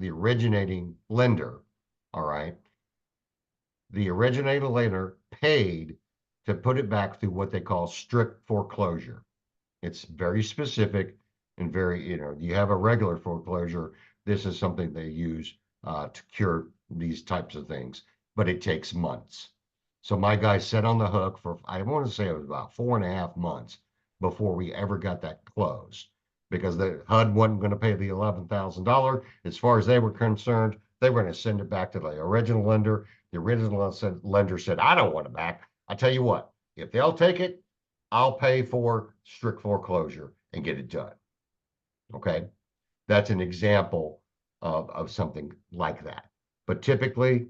originating lender, all right, the originating lender paid to put it back through what they call strict foreclosure. It's very specific and very, you have a regular foreclosure. This is something they use to cure these types of things, but it takes months. So my guy sat on the hook for, I want to say it was about 4.5 months before we ever got that closed, because the HUD wasn't going to pay the $11,000. As far as they were concerned, they were going to send it back to the original lender. The original lender said, I don't want it back. I tell you what, if they'll take it, I'll pay for strict foreclosure and get it done. Okay. That's an example of something like that. But typically,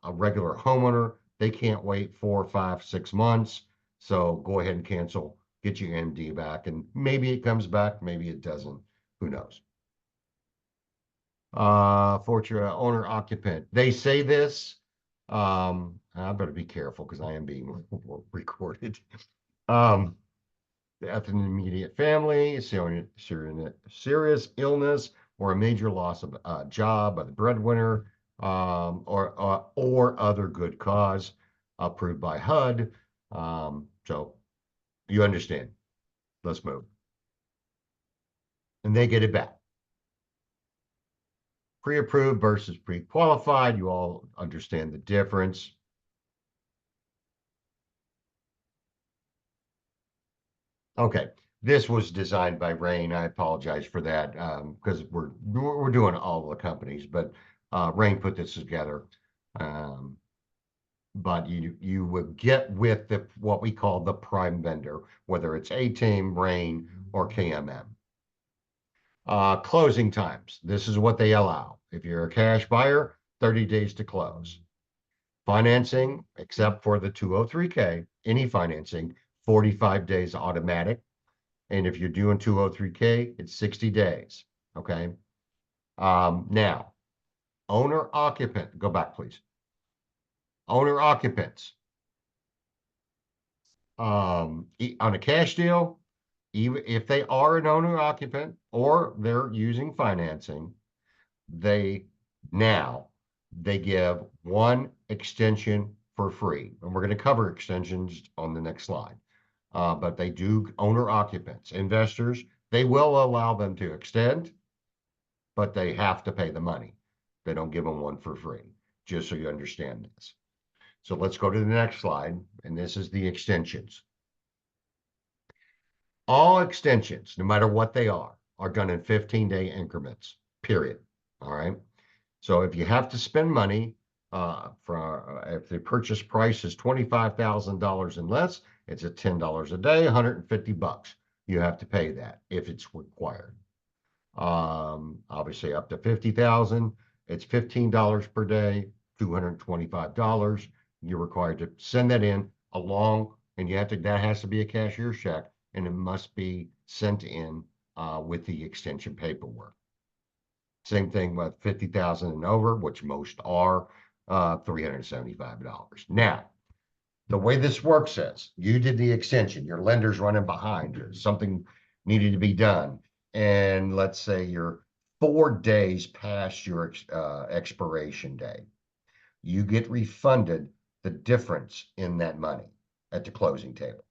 a regular homeowner, they can't wait 4, 5, 6 months. So go ahead and cancel, get your MD back, and maybe it comes back, maybe it doesn't. Who knows? Fortune owner occupant. They say this. I better be careful because I am being recorded. Death in the immediate family, serious illness, or a major loss of job by the breadwinner, or other good cause approved by HUD. So you understand. Let's move. And they get it back. Pre-approved versus pre-qualified. You all understand the difference. Okay, this was designed by Rain. I apologize for that because we're doing all the companies, but Rain put this together. But you would get with what we call the prime vendor, whether it's A-Team, Rain, or KMM. Closing times. This is what they allow. If you're a cash buyer, 30 days to close. Financing, except for the 203K, any financing, 45 days automatic. And if you're doing 203K, it's 60 days. Okay. Now, owner occupant, go back, please. Owner occupants. On a cash deal, even if they are an owner occupant or they're using financing, they give one extension for free. And we're going to cover extensions on the next slide. But they do owner occupants, investors, they will allow them to extend, but they have to pay the money. They don't give them one for free, just so you understand this. So let's go to the next slide. And this is the extensions. All extensions, no matter what they are done in 15-day increments, period. All right. So if you have to spend money, if the purchase price is $25,000 and less, it's at $10 a day, $150. You have to pay that if it's required. Obviously up to 50,000, it's $15 per day, $225. You're required to send that in along, and that has to be a cashier's check, and it must be sent in with the extension paperwork. Same thing with 50,000 and over, which most are, $375. Now, the way this works is you did the extension, your lender's running behind, something needed to be done. And let's say you're 4 days past your expiration day. You get refunded the difference in that money at the closing table.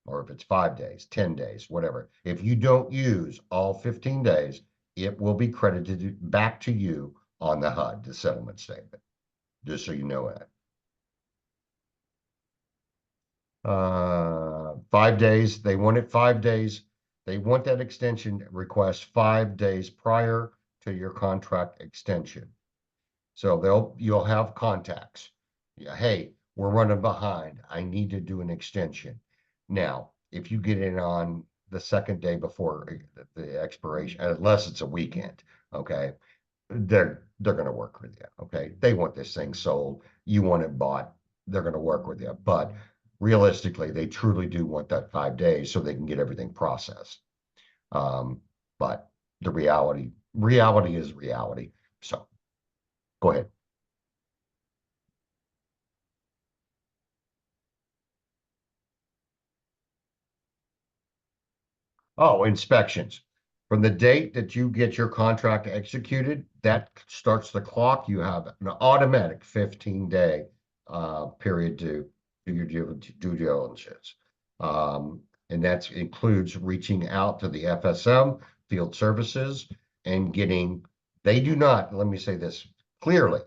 Or if it's 5 days, 10 days, whatever. If you don't use all 15 days, it will be credited back to you on the HUD, the settlement statement, just so you know that. 5 days, they want it 5 days They want that extension request 5 days prior to your contract extension. So you'll have contacts. Yeah, hey, we're running behind. I need to do an extension. Now, if you get in on the second day before the expiration, unless it's a weekend, okay, they're gonna work with you, okay? They want this thing sold, you want it bought, they're gonna work with you. But realistically, they truly do want that 5 days so they can get everything processed. But the reality is reality. So go ahead. Oh, inspections. From the date that you get your contract executed, that starts the clock. You have an automatic 15-day period to do your due diligence. And that includes reaching out to the FSM, field services, and getting, they do not, let me say this clearly,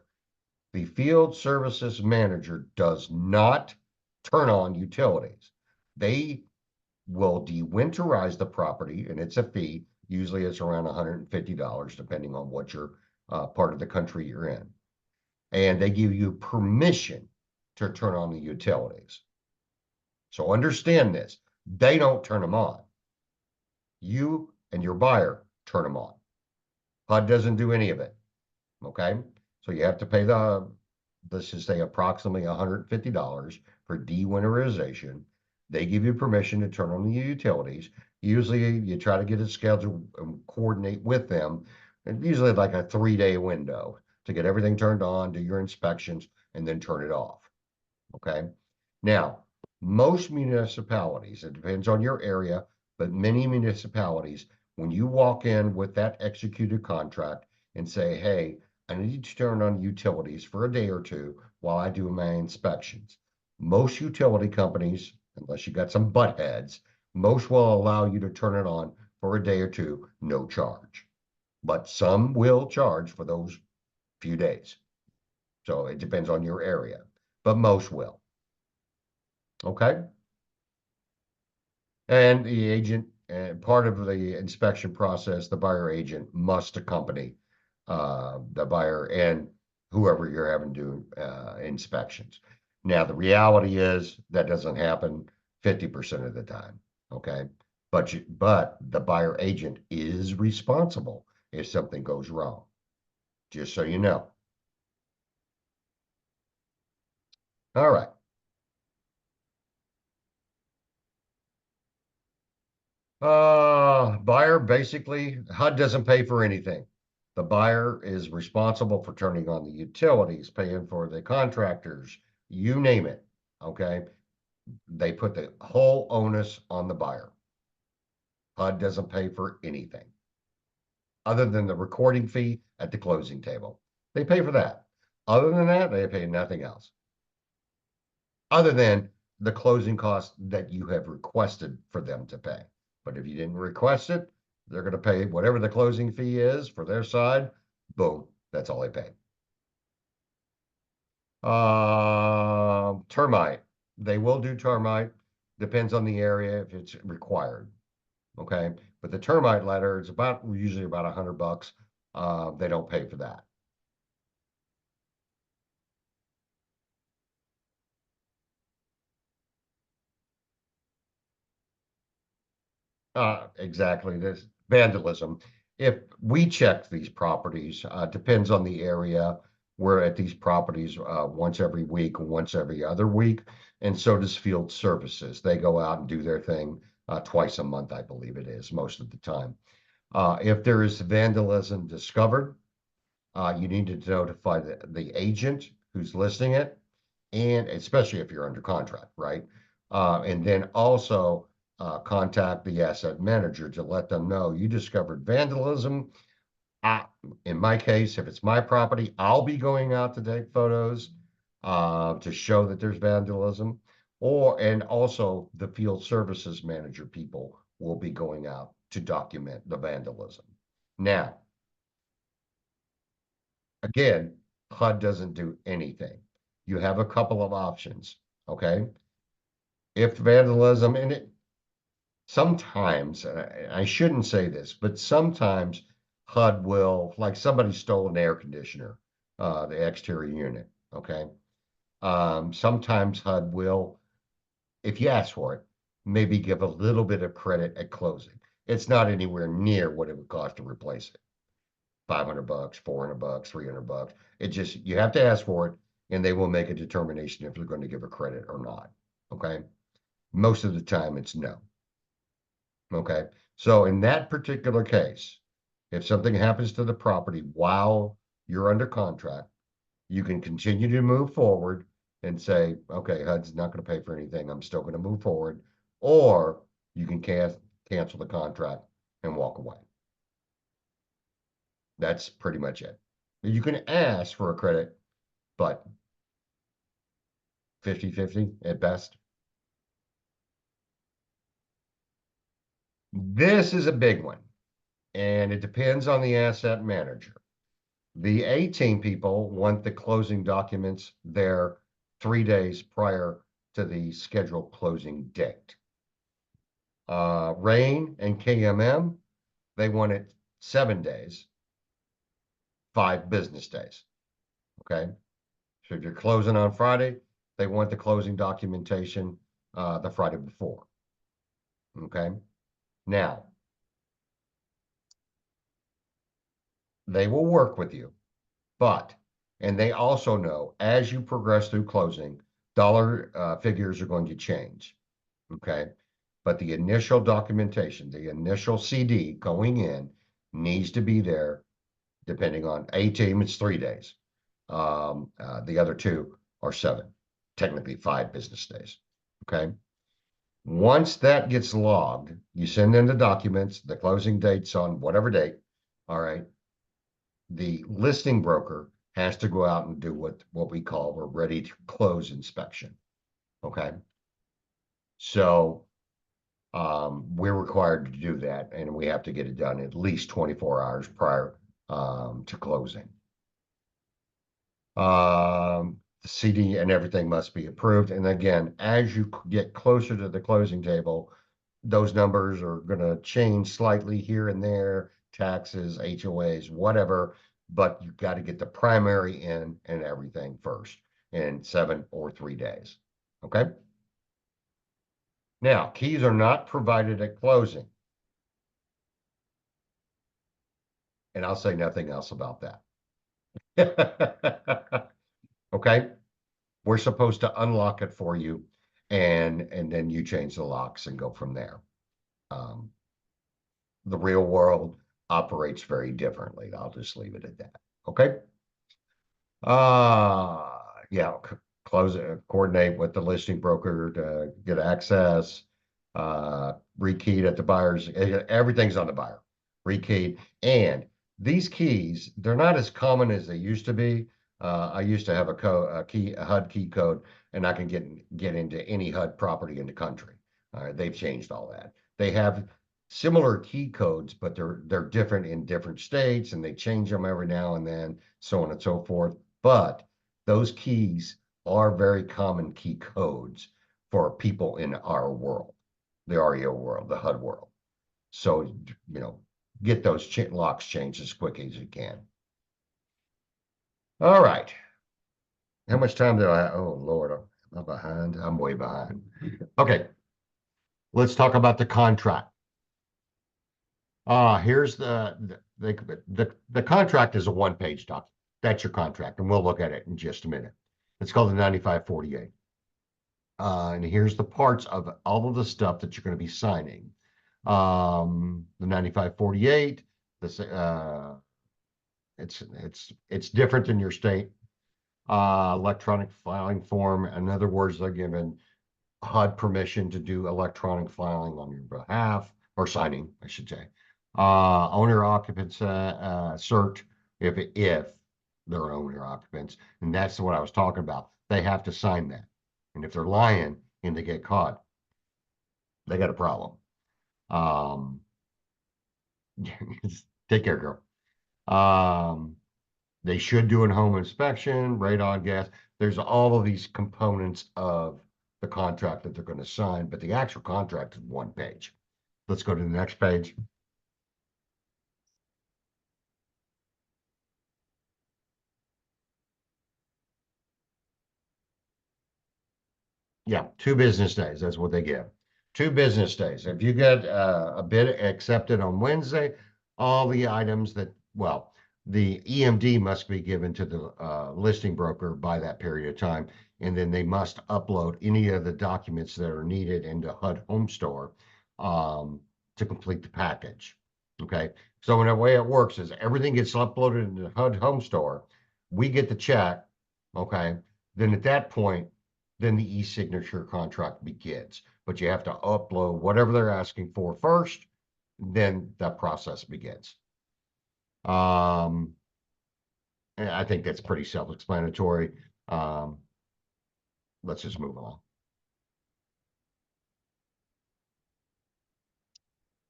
the field services manager does not turn on utilities. They will de-winterize the property, and it's a fee. Usually it's around $150, depending on what your part of the country you're in. And they give you permission to turn on the utilities. So understand this. They don't turn them on. You and your buyer turn them on. HUD doesn't do any of it. Okay? So you have to pay let's just say approximately $150 for de-winterization. They give you permission to turn on the utilities. Usually you try to get it scheduled and coordinate with them. And usually like a 3-day window to get everything turned on, do your inspections, and then turn it off. Okay. Now, most municipalities, it depends on your area, but many municipalities, when you walk in with that executed contract and say, hey, I need to turn on utilities for a day or two while I do my inspections. Most utility companies, unless you got some butt heads, most will allow you to turn it on for a day or two, no charge. But some will charge for those few days. So it depends on your area, but most will. Okay. And the agent, and part of the inspection process, the buyer agent must accompany the buyer and whoever you're having do inspections. Now, the reality is that doesn't happen 50% of the time, okay? But the buyer agent is responsible if something goes wrong, just so you know. All right. Buyer basically, HUD doesn't pay for anything. The buyer is responsible for turning on the utilities, paying for the contractors, you name it. Okay. They put the whole onus on the buyer. HUD doesn't pay for anything other than the recording fee at the closing table. They pay for that. Other than that, they pay nothing else. Other than the closing costs that you have requested for them to pay. But if you didn't request it, they're going to pay whatever the closing fee is for their side. Boom, that's all they pay. Termite. They will do termite. Depends on the area if it's required. Okay, but the termite letter is usually about $100. They don't pay for that. Exactly. This vandalism. If we check these properties, depends on the area. We're at these properties once every week, once every other week, and so does field services. They go out and do their thing twice a month, I believe it is, most of the time. If there is vandalism discovered, you need to notify the agent who's listing it, and especially if you're under contract, right? And then also contact the asset manager to let them know you discovered vandalism. In my case, if it's my property, I'll be going out to take photos to show that there's vandalism, and also the field services manager people will be going out to document the vandalism. Now, again, HUD doesn't do anything. You have a couple of options, okay? If vandalism, and sometimes, I shouldn't say this, but sometimes HUD will, like somebody stole an air conditioner, the exterior unit, okay? Sometimes HUD will, if you ask for it, maybe give a little bit of credit at closing. It's not anywhere near what it would cost to replace it. $500, $400, $300. It just, you have to ask for it and they will make a determination if they're going to give a credit or not. Okay. Most of the time it's no. Okay. So in that particular case, if something happens to the property while you're under contract, you can continue to move forward and say, okay, HUD's not going to pay for anything. I'm still going to move forward. Or you can cancel the contract and walk away. That's pretty much it. You can ask for a credit, but 50-50 at best. This is a big one, and it depends on the asset manager. The A-team people want the closing documents there 3 days prior to the scheduled closing date. Rain and KMM, they want it 7 days, 5 business days. Okay. So if you're closing on Friday, they want the closing documentation the Friday before. Okay. Now, they will work with you, but, and they also know as you progress through closing, dollar figures are going to change. Okay. But the initial documentation, the initial CD going in needs to be there, depending on A-team, it's 3 days. The other 2 are 7, technically 5 business days. Okay. Once that gets logged, you send in the documents, the closing dates on whatever date. All right. The listing broker has to go out and do what we call a ready to close inspection. Okay. So we're required to do that, and we have to get it done at least 24 hours prior to closing. The CD and everything must be approved. And again, as you get closer to the closing table, those numbers are going to change slightly here and there, taxes, HOAs, whatever, but you've got to get the primary in and everything first in 7 or 3 days. Okay. Now, keys are not provided at closing. And I'll say nothing else about that. Okay. We're supposed to unlock it for you, and then you change the locks and go from there. The real world operates very differently. I'll just leave it at that. Okay. Yeah, close it, coordinate with the listing broker to get access, rekeyed at the buyer's, everything's on the buyer, rekeyed. And these keys, they're not as common as they used to be. I used to have a HUD key code, and I can get into any HUD property in the country. They've changed all that. They have similar key codes, but they're different in different states, and they change them every now and then, so on and so forth. But those keys are very common key codes for people in our world, the REO world, the HUD world. So, you know, get those locks changed as quick as you can. All right. How much time do I have? Oh, Lord, am I behind? I'm way behind. Okay. Let's talk about the contract. Here's the contract is a 1-page document. That's your contract, and we'll look at it in just a minute. It's called the 9548. And here's the parts of all of the stuff that you're going to be signing. The 9548, this it's different than your state. Electronic filing form. In other words, they're given HUD permission to do electronic filing on your behalf, or signing, I should say. Owner occupants cert, if they're owner occupants, and that's what I was talking about. They have to sign that, and if they're lying and they get caught, they got a problem. Take care, girl. They should do a home inspection, radon, gas. There's all of these components of the contract that they're going to sign, but the actual contract is 1 page. Let's go to the next page. Yeah, 2 business days. That's what they give. 2 business days. If you get a bid accepted on Wednesday, all the items that, well, the EMD must be given to the listing broker by that period of time. And then they must upload any of the documents that are needed into HUD Home Store to complete the package. Okay. So in a way it works is everything gets uploaded into HUD Home Store. We get the check. Okay. Then at that point, then the e-signature contract begins. But you have to upload whatever they're asking for first, then that process begins. And I think that's pretty self-explanatory. Let's just move along.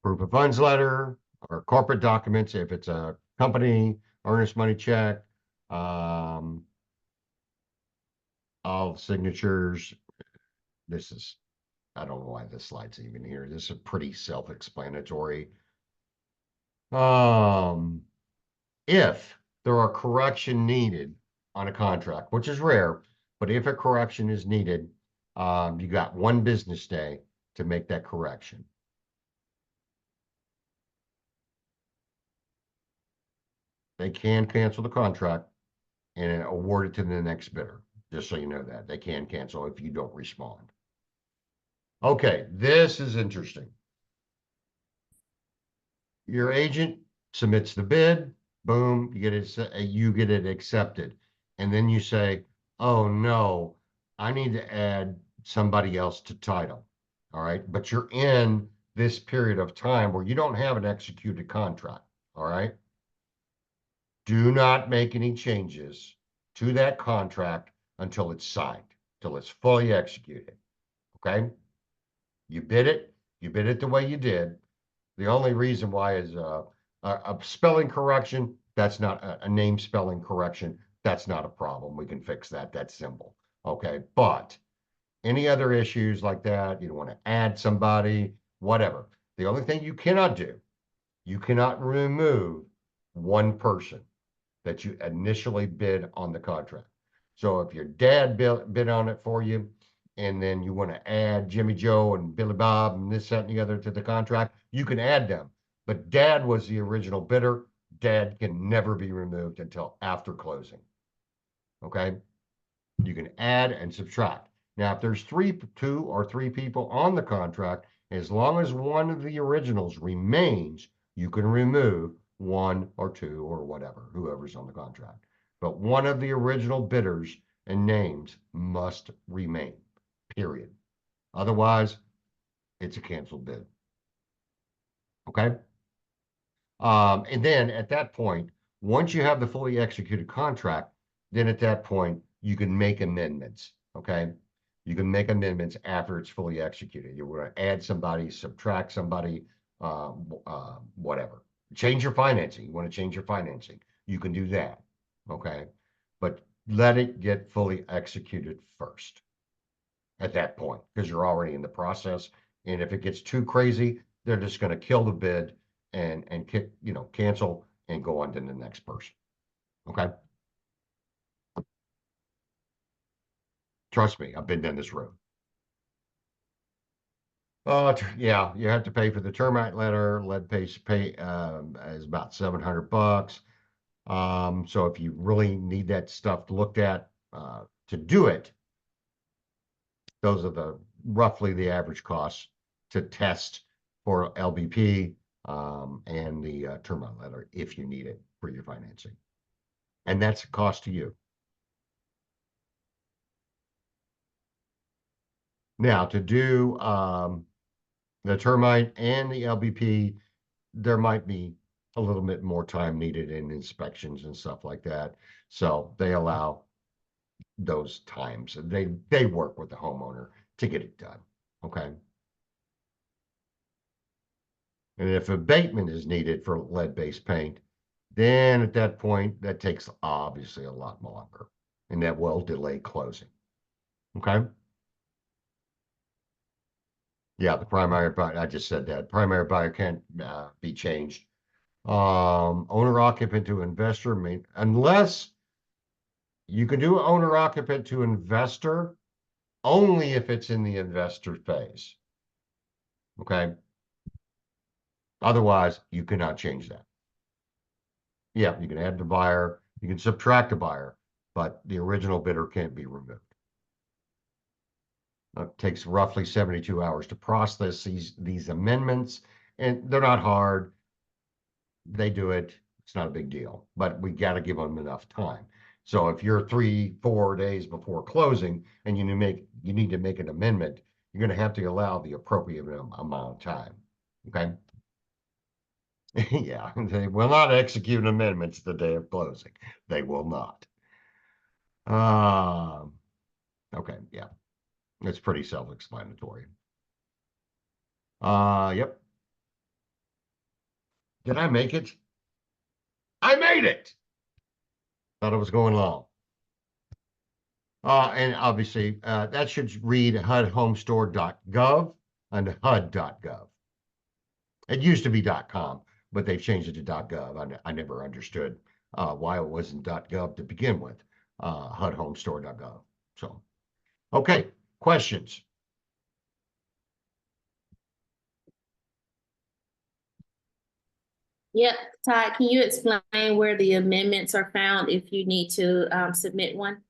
Proof of funds letter or corporate documents, if it's a company, earnest money check, all signatures. This is, I don't know why this slide's even here. This is pretty self-explanatory. If there are correction needed on a contract, which is rare, but if a correction is needed, you got 1 business day to make that correction. They can cancel the contract and award it to the next bidder. Just so you know that they can cancel if you don't respond. Okay, this is interesting. Your agent submits the bid, boom, you get it accepted. And then you say, oh no, I need to add somebody else to title. All right. But you're in this period of time where you don't have an executed contract. All right. Do not make any changes to that contract until it's signed, till it's fully executed. Okay. You bid it the way you did. The only reason why is a spelling correction. That's not a name spelling correction. That's not a problem. We can fix that. That's simple. Okay. But any other issues like that, you don't want to add somebody, whatever. The only thing you cannot do, you cannot remove 1 person that you initially bid on the contract. So if your dad bid on it for you, and then you want to add Jimmy Joe and Billy Bob and this, that, and the other to the contract, you can add them. But dad was the original bidder. Dad can never be removed until after closing. Okay. You can add and subtract. Now, if there's 2 or 3 people on the contract, as long as one of the originals remains, you can remove 1 or 2 or whatever, whoever's on the contract. But one of the original bidders and names must remain, period. Otherwise, it's a canceled bid. Okay. And then at that point, once you have the fully executed contract, then at that point, you can make amendments. Okay. You can make amendments after it's fully executed. You want to add somebody, subtract somebody, whatever. Change your financing. You want to change your financing. You can do that. Okay. But let it get fully executed first at that point, because you're already in the process. And if it gets too crazy, they're just going to kill the bid and cancel and go on to the next person. Okay. Trust me, I've been down this road. Yeah, you have to pay for the termite letter. Lead paste pay is about $700. So if you really need that stuff looked at to do it, those are roughly the average costs to test for LBP and the termite letter if you need it for your financing. And that's a cost to you. Now, to do the termite and the LBP, there might be a little bit more time needed in inspections and stuff like that. So they allow those times. They work with the homeowner to get it done. Okay. And if abatement is needed for lead-based paint, then at that point, that takes obviously a lot longer, and that will delay closing. Okay. Yeah, the primary buyer, I just said that. Primary buyer can't be changed. Owner occupant to investor, unless you can do owner occupant to investor only if it's in the investor phase. Okay. Otherwise, you cannot change that. Yeah, you can add the buyer, you can subtract a buyer, but the original bidder can't be removed. It takes roughly 72 hours to process these amendments, and they're not hard. They do it. It's not a big deal, but we got to give them enough time. So if you're 3-4 days before closing and you need to make an amendment, you're going to have to allow the appropriate amount of time. Okay. Yeah, they will not execute amendments the day of closing. They will not. Okay, yeah, it's pretty self-explanatory. Yep. Did I make it? I made it. Thought it was going long. And obviously, that should read HUDhomestore.gov and HUD.gov. It used to be .com, but they've changed it to .gov. I never understood why it wasn't .gov to begin with. HUDhomestore.gov. So, okay, questions? Yep, Todd, can you explain where the amendments are found if you need to submit one?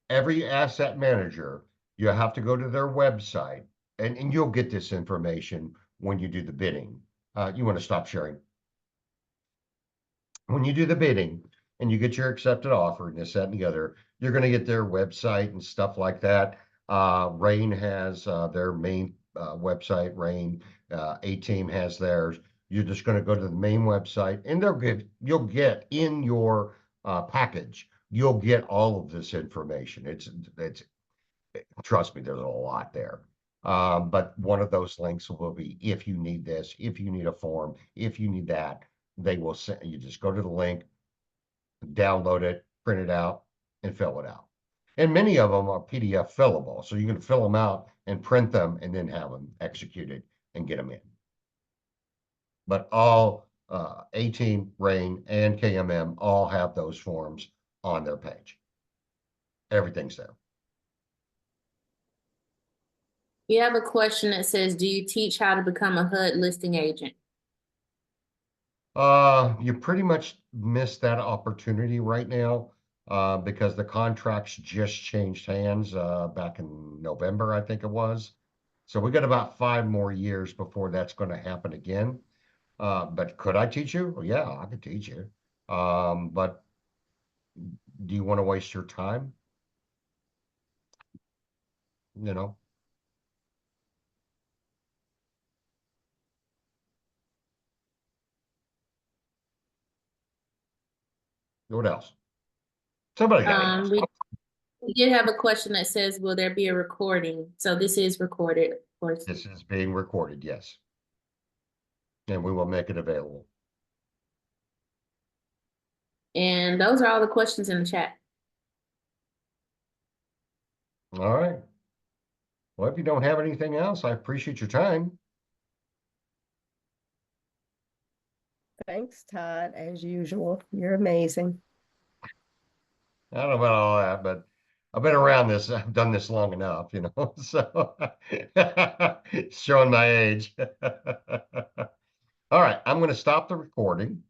Every asset manager, you have to go to their website, and you'll get this information when you do the bidding. You want to stop sharing. When you do the bidding and you get your accepted offer and this, that, and the other, you're going to get their website and stuff like that. Rain has their main website. Rain A-Team has theirs. You're just going to go to the main website, and you'll get in your package. You'll get all of this information. It's trust me, there's a lot there. But one of those links will be if you need this, if you need a form, if you need that, they will send you. Just go to the link, download it, print it out, and fill it out. And many of them are PDF fillable, so you can fill them out and print them and then have them executed and get them in. But all A-Team, Rain, and KMM all have those forms on their page. Everything's there. You have a question that says, do you teach how to become a HUD listing agent? You pretty much missed that opportunity right now because the contracts just changed hands back in November, I think it was. So we got about 5 more years before that's going to happen again. But could I teach you? Well, yeah, I could teach you. But do you want to waste your time? You know? What else? Somebody got to ask. We did have a question that says, will there be a recording? So this is recorded, of course. This is being recorded, yes. And we will make it available. And those are all the questions in the chat. All right. Well, if you don't have anything else, I appreciate your time. Thanks, Todd, as usual. You're amazing. I don't know about all that, but I've been around this. I've done this long enough, you know, so showing my age. All right, I'm going to stop the recording.